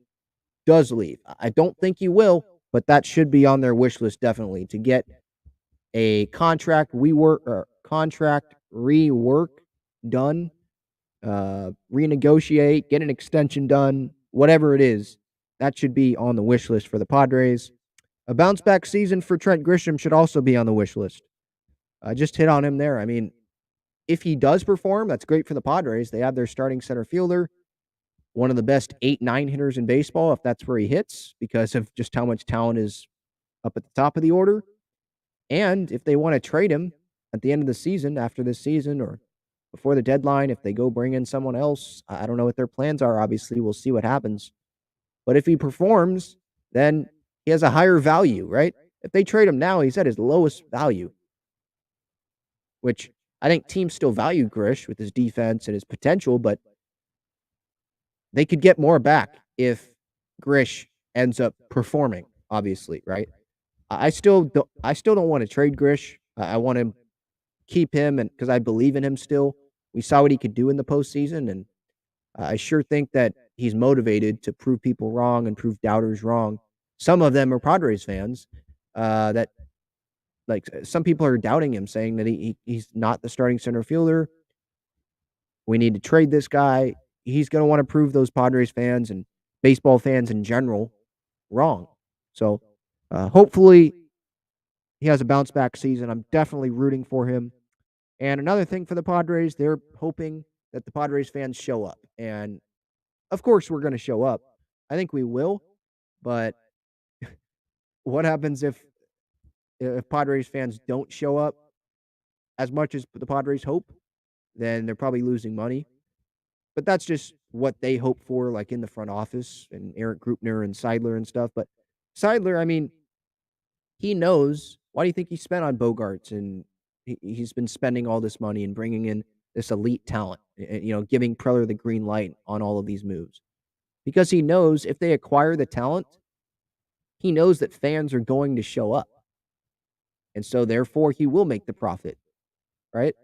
does leave. I don't think he will, but that should be on their wish list definitely, to get a contract rework done, renegotiate, get an extension done, whatever it is. That should be on the wish list for the Padres. A bounce back season for Trent Grisham should also be on the wish list. Just hit on him there. I mean, if he does perform, that's great for the Padres. They have their starting center fielder, one of the best 8-9 hitters in baseball, if that's where he hits, because of just how much talent is up at the top of the order. And if they want to trade him at the end of the season, after this season, or before the deadline, if they go bring in someone else, I don't know what their plans are. Obviously, we'll see what happens. But if he performs, then he has a higher value, right? If they trade him now, he's at his lowest value, which I think teams still value Grish with his defense and his potential, but they could get more back if Grish ends up performing, obviously, right? I still don't want to trade Grish. I want to keep him, and because I believe in him still. We saw what he could do in the postseason, and I sure think that he's motivated to prove people wrong and prove doubters wrong. Some of them are Padres fans. That like some people are doubting him, saying that he's not the starting center fielder. We need to trade this guy. He's going to want to prove those Padres fans and baseball fans in general wrong. So hopefully he has a bounce back season. I'm definitely rooting for him. And another thing for the Padres, they're hoping that the Padres fans show up. And of course, we're going to show up. I think we will. But what happens if Padres fans don't show up as much as the Padres hope? Then they're probably losing money. But that's just what they hope for, like in the front office and Eric Grupner and Seidler and stuff. But Seidler, I mean, he knows. Why do you think he spent on Bogarts, and he's been spending all this money and bringing in this elite talent, giving Preller the green light on all of these moves? Because he knows if they acquire the talent, he knows that fans are going to show up. And so therefore he will make the profit, right?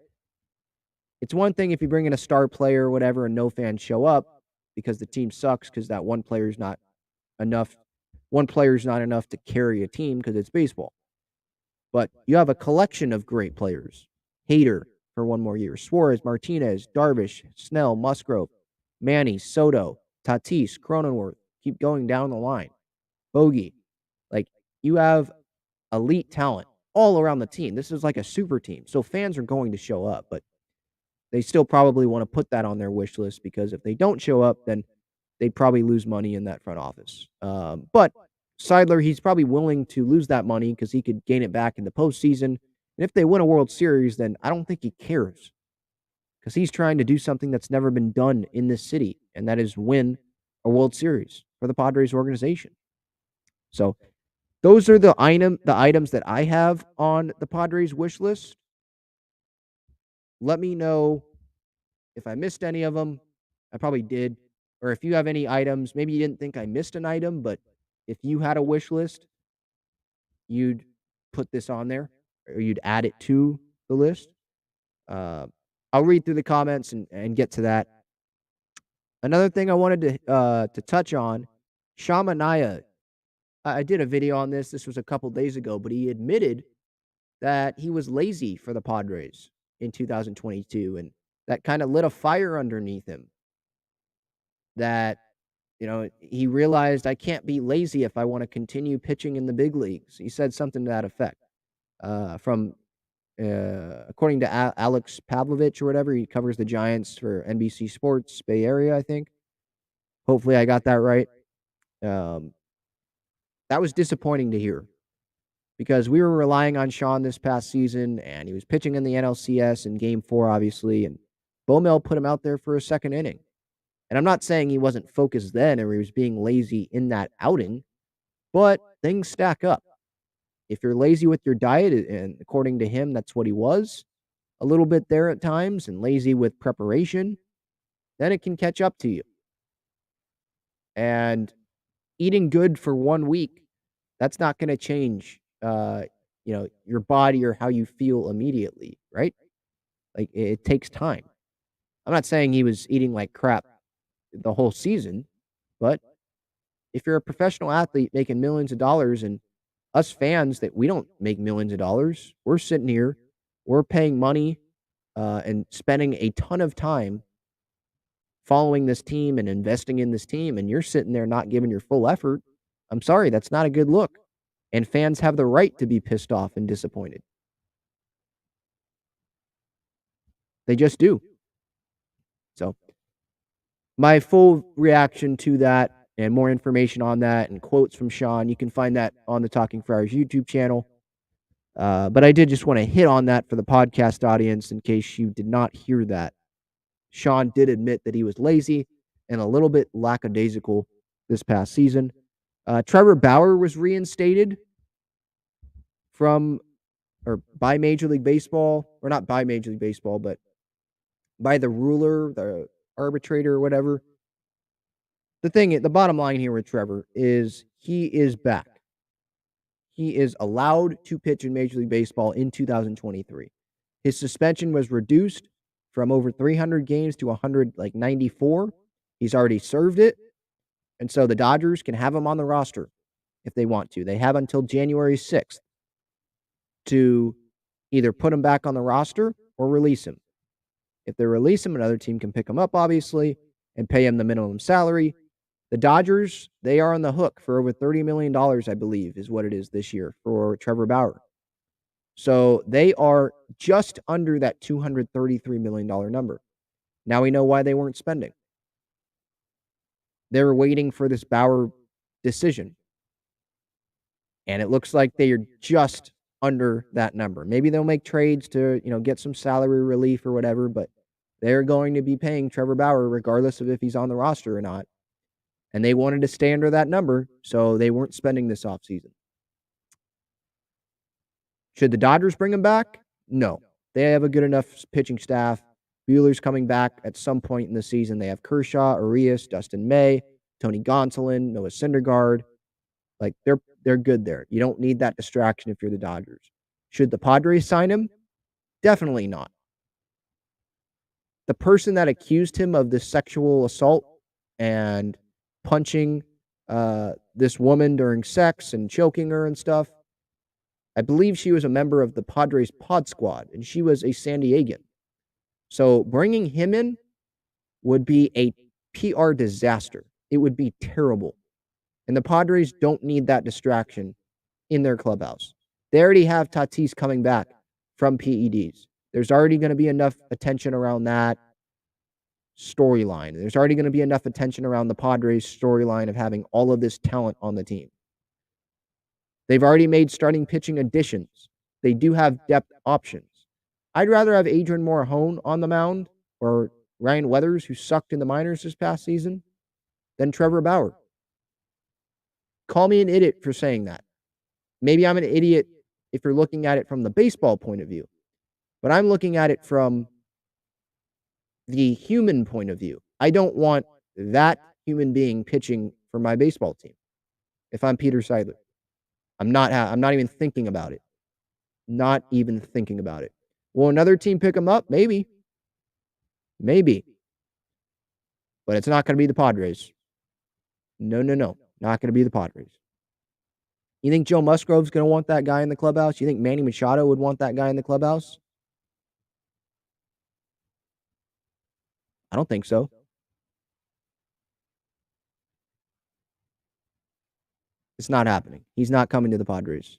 It's one thing if you bring in a star player or whatever and no fans show up because the team sucks because that one player's not enough. One player's not enough to carry a team because it's baseball. But you have a collection of great players. Hader for one more year. Suarez, Martinez, Darvish, Snell, Musgrove, Manny, Soto, Tatis, Cronenworth. Keep going down the line. Bogey. Like, you have elite talent all around the team. This is like a super team. So fans are going to show up, but they still probably want to put that on their wish list because if they don't show up, then they'd probably lose money in that front office. But Seidler, he's probably willing to lose that money because he could gain it back in the postseason. And if they win a World Series, then I don't think he cares because he's trying to do something that's never been done in this city, and that is win a World Series for the Padres organization. So those are the items that I have on the Padres wish list. Let me know if I missed any of them. I probably did. Or if you have any items, maybe you didn't think I missed an item, but if you had a wish list, you'd put this on there or you'd add it to the list. I'll read through the comments and get to that. Another thing I wanted to touch on, Manaea. I did a video on this. This was a couple days ago, but he admitted that he was lazy for the Padres in 2022, and that kind of lit a fire underneath him. That he realized I can't be lazy if I want to continue pitching in the big leagues. He said something to that effect. According to Alex Pavlovich or whatever, he covers the Giants for NBC Sports Bay Area, I think. Hopefully, I got that right. That was disappointing to hear because we were relying on Sean this past season, and he was pitching in the NLCS in Game 4, obviously, and Bomel put him out there for a second inning. And I'm not saying he wasn't focused then or he was being lazy in that outing, but things stack up. If you're lazy with your diet, and according to him, that's what he was, a little bit there at times, and lazy with preparation, then it can catch up to you. And eating good for 1 week, that's not going to change, your body or how you feel immediately, right? Like, it takes time. I'm not saying he was eating like crap the whole season, but if you're a professional athlete making millions of dollars, and us fans that we don't make millions of dollars, we're sitting here, we're paying money and spending a ton of time following this team and investing in this team, and you're sitting there not giving your full effort. I'm sorry, that's not a good look. And fans have the right to be pissed off and disappointed. They just do. So my full reaction to that and more information on that and quotes from Sean, you can find that on the Talking Friars YouTube channel. But I did just want to hit on that for the podcast audience in case you did not hear that. Sean did admit that he was lazy and a little bit lackadaisical this past season. Trevor Bauer was reinstated from or by Major League Baseball, or not by Major League Baseball, but by the ruler, the arbitrator, or whatever. The bottom line here with Trevor is he is back. He is allowed to pitch in Major League Baseball in 2023. His suspension was reduced from over 300 games to 194. He's already served it. And so the Dodgers can have him on the roster if they want to. They have until January 6th to either put him back on the roster or release him. If they release him, another team can pick him up, obviously, and pay him the minimum salary. The Dodgers, they are on the hook for over $30 million, I believe, is what it is this year for Trevor Bauer. So they are just under that $233 million number. Now we know why they weren't spending. They were waiting for this Bauer decision. And it looks like they are just under that number. Maybe they'll make trades to, get some salary relief or whatever, but they're going to be paying Trevor Bauer regardless of if he's on the roster or not. And they wanted to stay under that number, so they weren't spending this offseason. Should the Dodgers bring him back? No. They have a good enough pitching staff. Buehler's coming back at some point in the season. They have Kershaw, Arias, Dustin May, Tony Gonsolin, Noah Syndergaard. Like, they're good there. You don't need that distraction if you're the Dodgers. Should the Padres sign him? Definitely not. The person that accused him of this sexual assault and punching this woman during sex and choking her and stuff, I believe she was a member of the Padres pod squad, and she was a San Diegan. So bringing him in would be a PR disaster. It would be terrible. And the Padres don't need that distraction in their clubhouse. They already have Tatis coming back from PEDs. There's already going to be enough attention around that storyline. There's already going to be enough attention around the Padres storyline of having all of this talent on the team. They've already made starting pitching additions. They do have depth options. I'd rather have Adrian Morejon on the mound or Ryan Weathers, who sucked in the minors this past season, than Trevor Bauer. Call me an idiot for saying that. Maybe I'm an idiot if you're looking at it from the baseball point of view, but I'm looking at it from the human point of view. I don't want that human being pitching for my baseball team. If I'm Peter Seidler, I'm not even thinking about it. Not even thinking about it. Will another team pick him up? Maybe. Maybe. But it's not going to be the Padres. No. Not going to be the Padres. You think Joe Musgrove's going to want that guy in the clubhouse? You think Manny Machado would want that guy in the clubhouse? I don't think so. It's not happening. He's not coming to the Padres.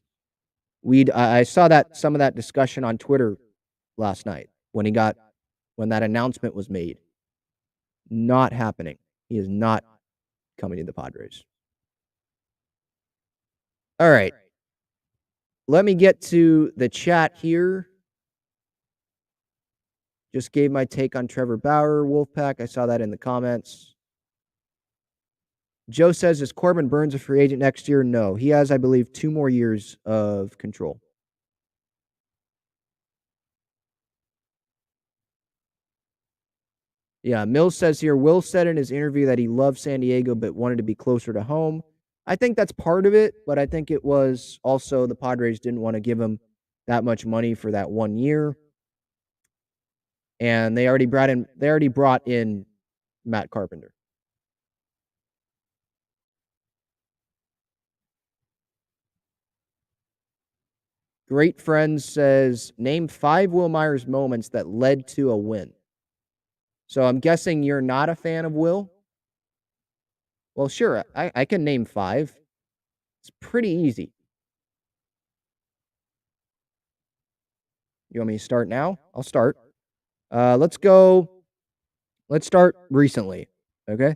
I saw some of that discussion on Twitter last night when that announcement was made. Not happening. He is not coming to the Padres. All right. Let me get to the chat here. Just gave my take on Trevor Bauer, Wolfpack. I saw that in the comments. Joe says, is Corbin Burns a free agent next year? No. He has, I believe, 2 more years of control. Yeah, Mills says here, Will said in his interview that he loved San Diego but wanted to be closer to home. I think that's part of it, but I think it was also the Padres didn't want to give him that much money for that 1 year. And they already brought in Matt Carpenter. Great Friend says, name 5 Wil Myers moments that led to a win. So I'm guessing you're not a fan of Will? Well, sure, I can name 5. It's pretty easy. You want me to start now? I'll start. Let's go. Let's start recently. Okay.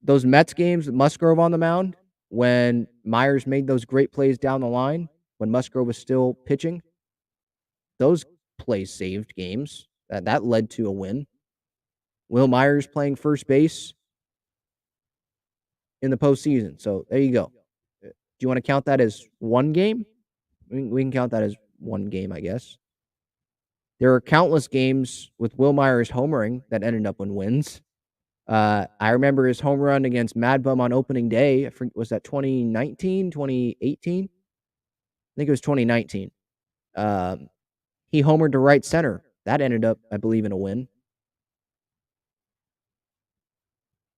Those Mets games with Musgrove on the mound, when Myers made those great plays down the line, when Musgrove was still pitching, those plays saved games. That led to a win. Wil Myers playing first base in the postseason. So there you go. Do you want to count that as one game? We can count that as one game, I guess. There are countless games with Wil Myers homering that ended up in wins. I remember his home run against Mad Bum on opening day. I think, was that 2019, 2018? I think it was 2019. Um, he homered to right center. That ended up, I believe, in a win.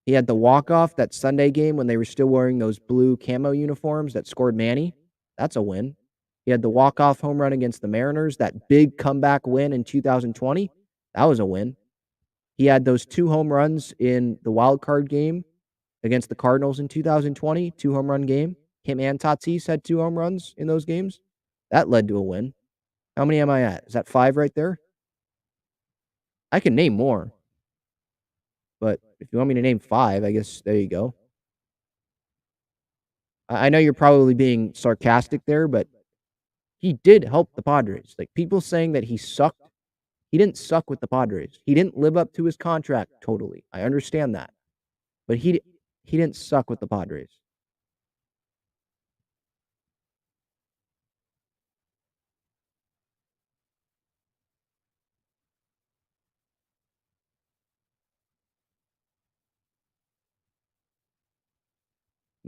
He had the walk-off that Sunday game when they were still wearing those blue camo uniforms that scored Manny. That's a win. He had the walk-off home run against the Mariners, that big comeback win in 2020. That was a win. He had those 2 home runs in the wild card game against the Cardinals in 2020, 2-home-run game. Him and Tatis had 2 home runs in those games. That led to a win. How many am I at? Is that 5 right there? I can name more, but if you want me to name 5, I guess there you go. I know you're probably being sarcastic there, but he did help the Padres. Like, people saying that he sucked, he didn't suck with the Padres. He didn't live up to his contract totally. I understand that. But he didn't suck with the Padres.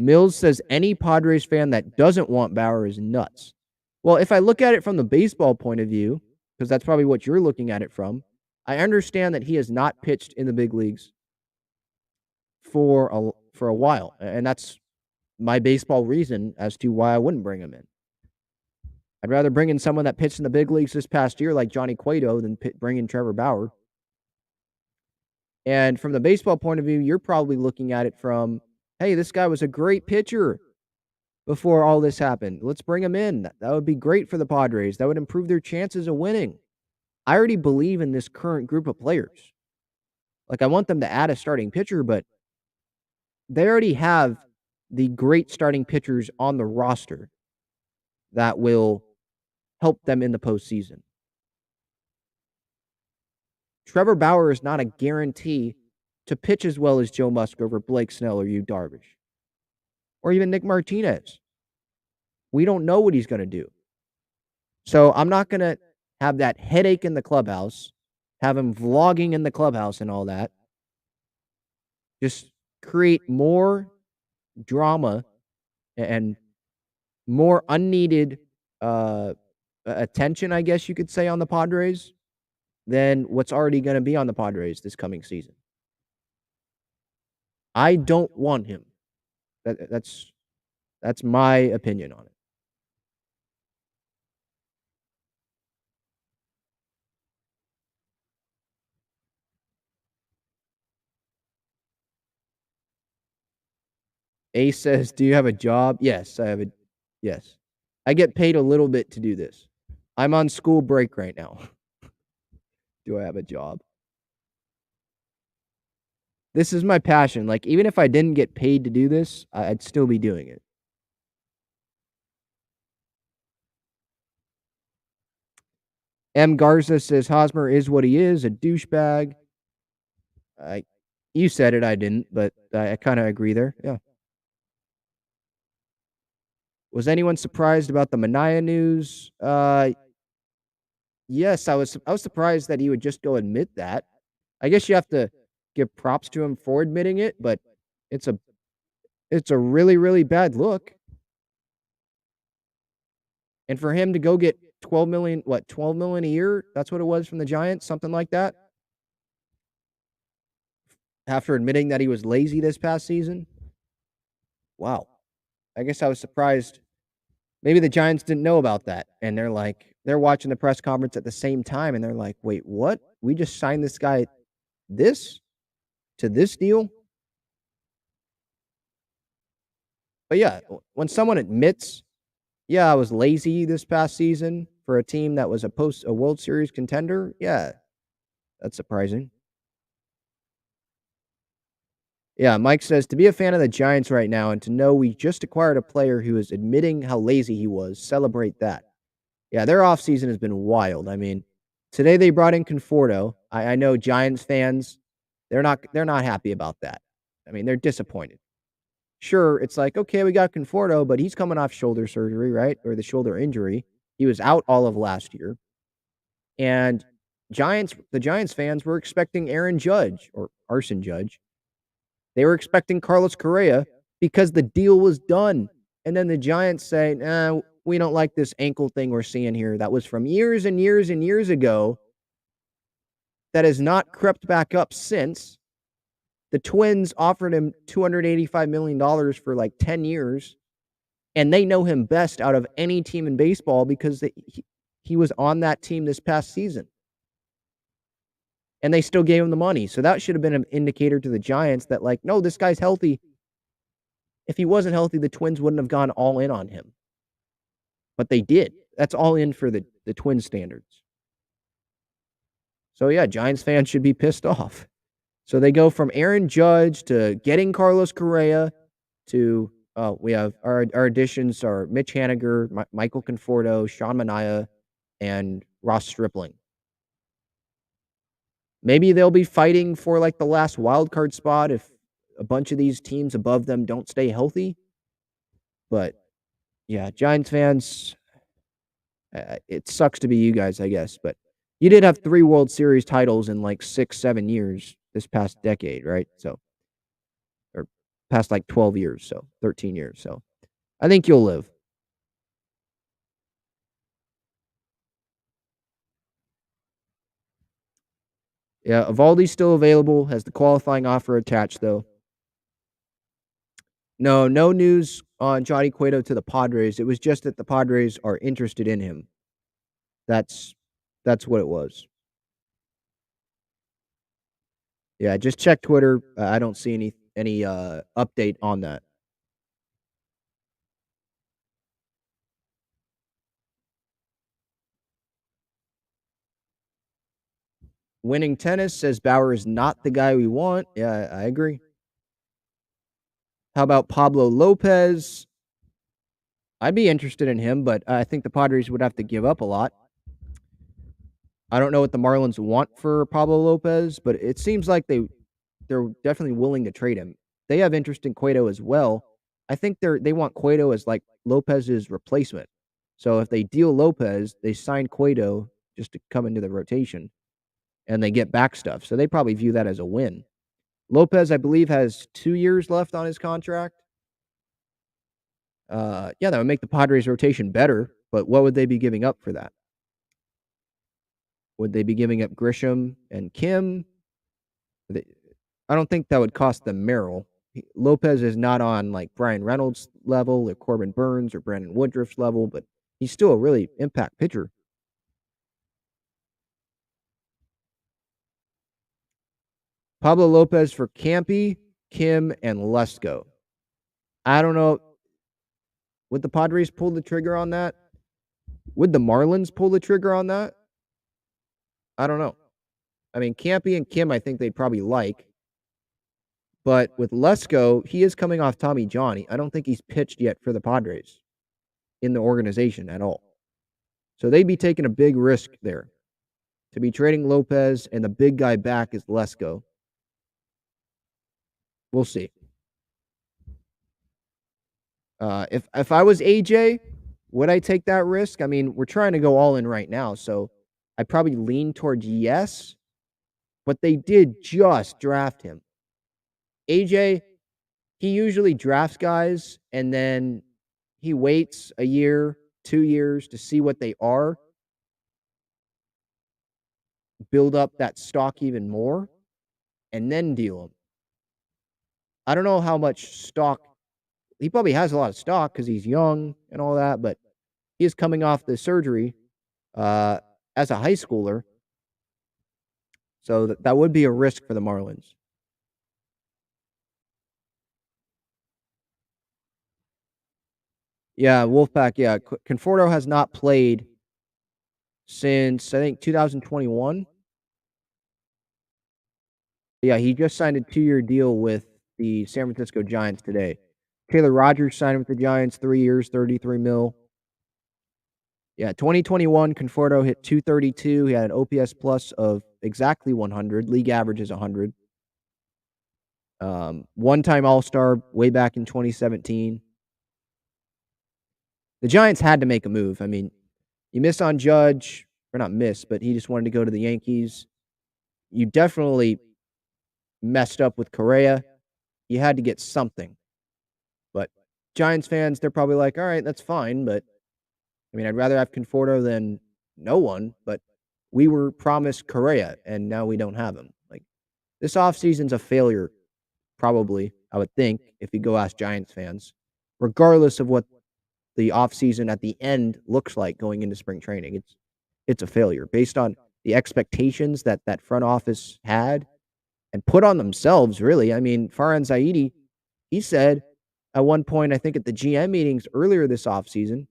Mills says any Padres fan that doesn't want Bauer is nuts. Well, if I look at it from the baseball point of view, because that's probably what you're looking at it from, I understand that he has not pitched in the big leagues for a while, and that's my baseball reason as to why I wouldn't bring him in. I'd rather bring in someone that pitched in the big leagues this past year, like Johnny Cueto, than bring in Trevor Bauer. And from the baseball point of view, you're probably looking at it from, hey, this guy was a great pitcher before all this happened. Let's bring him in. That would be great for the Padres. That would improve their chances of winning. I already believe in this current group of players. Like, I want them to add a starting pitcher, but they already have the great starting pitchers on the roster that will help them in the postseason. Trevor Bauer is not a guarantee to pitch as well as Joe Musgrove or Blake Snell or Yu Darvish or even Nick Martinez. We don't know what he's going to do. So I'm not going to have that headache in the clubhouse, have him vlogging in the clubhouse and all that. Just create more drama and more unneeded attention, I guess you could say, on the Padres than what's already going to be on the Padres this coming season. I don't want him. That's my opinion on it. A says, "Do you have a job?" Yes, I have a yes. I get paid a little bit to do this. I'm on school break right now. Do I have a job? This is my passion. Like, even if I didn't get paid to do this, I'd still be doing it. M. Garza says Hosmer is what he is, a douchebag. I, you said it, I didn't, but I kind of agree there. Yeah. Was anyone surprised about the Manaea news? Yes, I was surprised that he would just go admit that. I guess you have to give props to him for admitting it, but it's a it's a really, really bad look. And for him to go get 12 million, what, 12 million a year? That's what it was from the Giants, something like that. After admitting that he was lazy this past season. Wow. I guess I was surprised. Maybe the Giants didn't know about that. And they're watching the press conference at the same time and they're like, wait, what? We just signed this guy this to this deal? But yeah, when someone admits, yeah, I was lazy this past season for a team that was a World Series contender, yeah, That's surprising. Yeah, Mike says, "To be a fan of the Giants right now and to know we just acquired a player who is admitting how lazy he was, celebrate that." Yeah, their offseason has been wild. I mean, today they brought in Conforto. I know Giants fans, they're not happy about that. I mean, they're disappointed. Sure, it's like, okay, we got Conforto, but he's coming off shoulder surgery, right? Or the shoulder injury. He was out all of last year. And the Giants fans were expecting Aaron Judge or Arson Judge. They were expecting Carlos Correa because the deal was done. And then the Giants say, nah, we don't like this ankle thing we're seeing here. That was from years and years and years ago. That has not crept back up since. The Twins offered him $285 million for like 10 years. And they know him best out of any team in baseball because he was on that team this past season. And they still gave him the money. So that should have been an indicator to the Giants that, like, no, this guy's healthy. If he wasn't healthy, the Twins wouldn't have gone all in on him. But they did. That's all in for the Twins standards. So, yeah, Giants fans should be pissed off. So they go from Aaron Judge to getting Carlos Correa to, we have our additions are Mitch Haniger, Michael Conforto, Sean Manaea, and Ross Stripling. Maybe they'll be fighting for, like, the last wild card spot if a bunch of these teams above them don't stay healthy. But, yeah, Giants fans, it sucks to be you guys, I guess. But you did have 3 World Series titles in, like, 6, 7 years this past decade, right? So or past, like, 12 years, so 13 years. So I think you'll live. Yeah, Evaldi's still available, has the qualifying offer attached, though. No news on Johnny Cueto to the Padres. It was just that the Padres are interested in him. That's that's what it was. Yeah, just check Twitter. I don't see any update on that. Winning tennis says Bauer is not the guy we want. Yeah, I agree. How about Pablo Lopez? I'd be interested in him, but I think the Padres would have to give up a lot. I don't know what the Marlins want for Pablo Lopez, but it seems like they're definitely willing to trade him. They have interest in Cueto as well. I think they want Cueto as like Lopez's replacement. So if they deal Lopez, they sign Cueto just to come into the rotation, and they get back stuff. So they probably view that as a win. Lopez, I believe, has 2 years left on his contract. Yeah, that would make the Padres rotation better, but what would they be giving up for that? Would they be giving up Grisham and Kim? They, I don't think that would cost them Merrill. Lopez is not on like Brian Reynolds level or Corbin Burns or Brandon Woodruff's level, but he's still a really impact pitcher. Pablo Lopez for Campy, Kim, and Lesko. I don't know. Would the Padres pull the trigger on that? Would the Marlins pull the trigger on that? I don't know. I mean, Campy and Kim, I think they'd probably like. But with Lesko, he is coming off Tommy John. I don't think he's pitched yet for the Padres in the organization at all. So they'd be taking a big risk there to be trading Lopez, and the big guy back is Lesko. We'll see. If I was AJ, would I take that risk? I mean, we're trying to go all in right now, so I probably lean towards yes. But they did just draft him. AJ, he usually drafts guys and then he waits a year, 2 years to see what they are, build up that stock even more, and then deal them. I don't know how much stock he probably has a lot of stock because he's young and all that, but he is coming off the surgery uh, as a high schooler, so that would be a risk for the Marlins. Yeah, Wolfpack. Yeah, Conforto has not played since I think 2021. Yeah, he just signed a 2-year deal with the San Francisco Giants today. Taylor Rogers signed with the Giants, 3 years, 33 mil. Yeah, 2021, Conforto hit 232. He had an OPS plus of exactly 100. League average is 100. One-time All-Star way back in 2017. The Giants had to make a move. I mean, you miss on Judge, or not miss, but he just wanted to go to the Yankees. You definitely messed up with Correa. You had to get something. But Giants fans, they're probably like, all right, that's fine. But I mean, I'd rather have Conforto than no one. But we were promised Correa, and now we don't have him. Like, this offseason's a failure, probably, I would think, if you go ask Giants fans, regardless of what the offseason at the end looks like going into spring training. It's a failure based on the expectations that that front office had and put on themselves, really. I mean, Farhan Zaidi, he said at one point, I think at the GM meetings earlier this offseason,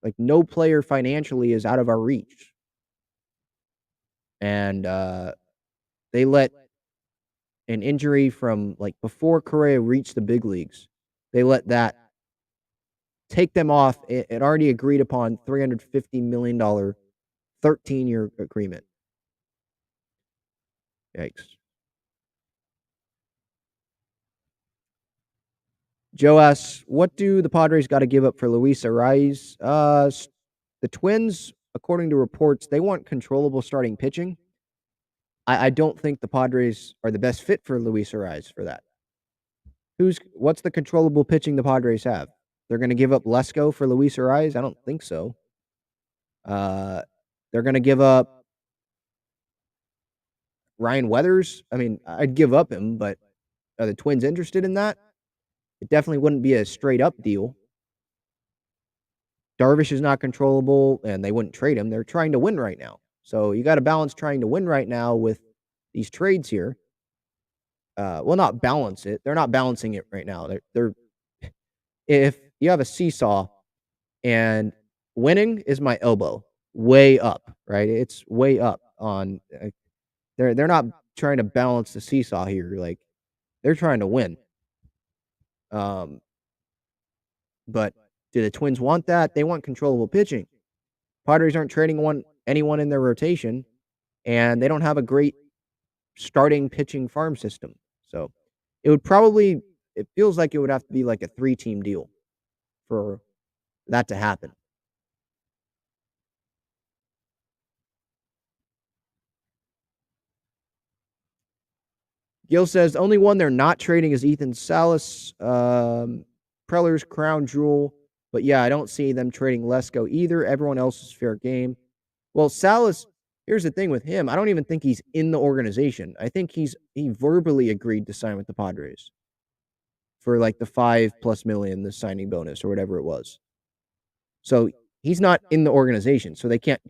like, no player financially is out of our reach. And they let an injury from, like, before Correa reached the big leagues, they let that take them off an already agreed upon $350 million 13-year agreement. Yikes. Joe asks, "What do the Padres gotta give up for Luis Arraez?" The Twins, according to reports, they want controllable starting pitching. I don't think the Padres are the best fit for Luis Arraez for that. What's the controllable pitching the Padres have? They're gonna give up Lesko for Luis Arraez? I don't think so. Uh, they're gonna give up Ryan Weathers? I mean, I'd give up him, but are the Twins interested in that? It definitely wouldn't be a straight up deal. Darvish is not controllable, and they wouldn't trade him. They're trying to win right now. So you gotta balance trying to win right now with these trades here. Well, not balance it. They're not balancing it right now. They're if you have a seesaw and winning is my elbow, way up, right? It's way up on, they're not trying to balance the seesaw here, like, they're trying to win. Um, but do the Twins want that? They want controllable pitching. Padres aren't trading anyone in their rotation, and they don't have a great starting pitching farm system. So it feels like it would have to be like a 3-team deal for that to happen. Gil says the only one they're not trading is Ethan Salas, Preller's crown jewel. But yeah, I don't see them trading Lesko either. Everyone else is fair game. Well, Salas, here's the thing with him. I don't even think he's in the organization. I think he verbally agreed to sign with the Padres for like the 5+ million, the signing bonus or whatever it was. So he's not in the organization. So they can't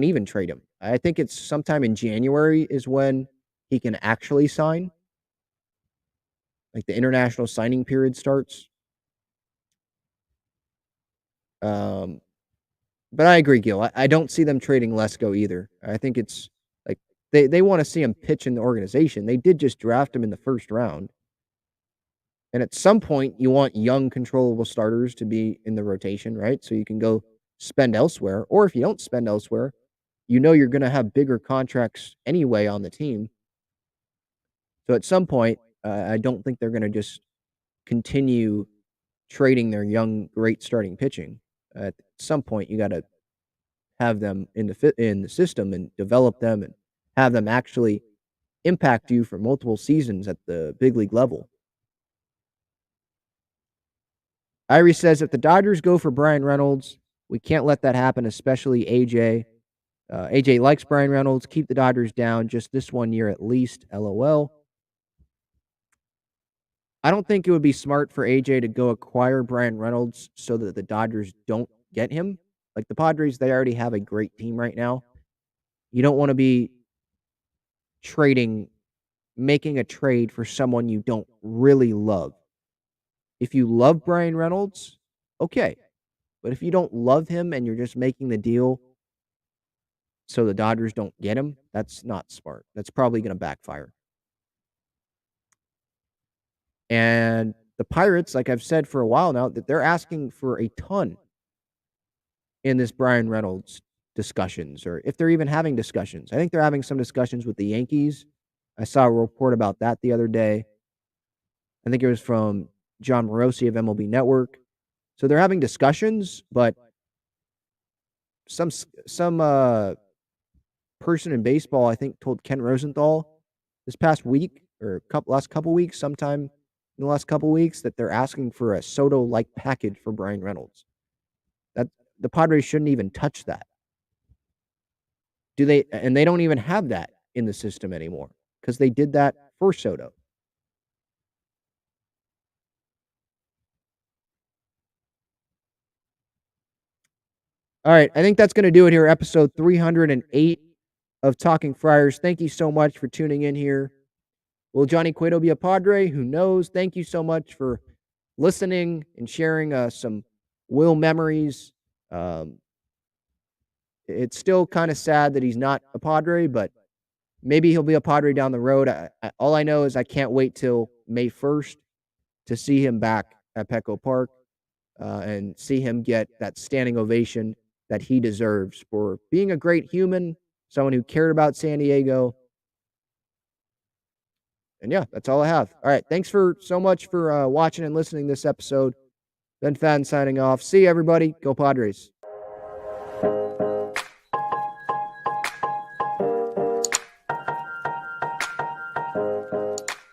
even trade him. I think it's sometime in January is when he can actually sign. Like the international signing period starts. Um, but I agree, Gil. I don't see them trading Lesko either. I think it's like they want to see him pitch in the organization. They did just draft him in the first round. And at some point, you want young, controllable starters to be in the rotation, right? So you can go spend elsewhere. Or if you don't spend elsewhere, you know you're going to have bigger contracts anyway on the team. So at some point, I don't think they're going to just continue trading their young, great starting pitching. At some point, you got to have them in the system and develop them and have them actually impact you for multiple seasons at the big league level. Irie says if the Dodgers go for Brian Reynolds, we can't let that happen, especially AJ. AJ likes Brian Reynolds. Keep the Dodgers down just this 1 year at least. LOL. I don't think it would be smart for AJ to go acquire Brian Reynolds so that the Dodgers don't get him. Like the Padres, they already have a great team right now. You don't want to be making a trade for someone you don't really love. If you love Brian Reynolds, okay. But if you don't love him and you're just making the deal so the Dodgers don't get him, that's not smart. That's probably going to backfire. And the Pirates, like I've said for a while now, that they're asking for a ton in this Brian Reynolds discussions, or if they're even having discussions. I think they're having some discussions with the Yankees. I saw a report about that the other day. I think it was from John Morosi of MLB Network. So they're having discussions, but some person in baseball, I think, told Ken Rosenthal this past week or last couple weeks, sometime in the last couple weeks, that they're asking for a Soto-like package for Brian Reynolds. That the Padres shouldn't even touch that. Do they? And they don't even have that in the system anymore because they did that for Soto. All right, I think that's going to do it here. Episode 308 of Talking Friars. Thank you so much for tuning in here. Will Johnny Cueto be a Padre? Who knows? Thank you so much for listening and sharing some Wil memories. Um, it's still kind of sad that he's not a Padre, but maybe he'll be a Padre down the road. All I know is I can't wait till May 1st to see him back at Petco Park and see him get that standing ovation that he deserves for being a great human, someone who cared about San Diego. And yeah, that's all I have. All right. Thanks for so much for watching and listening to this episode. Ben Fadden signing off. See you, everybody. Go Padres.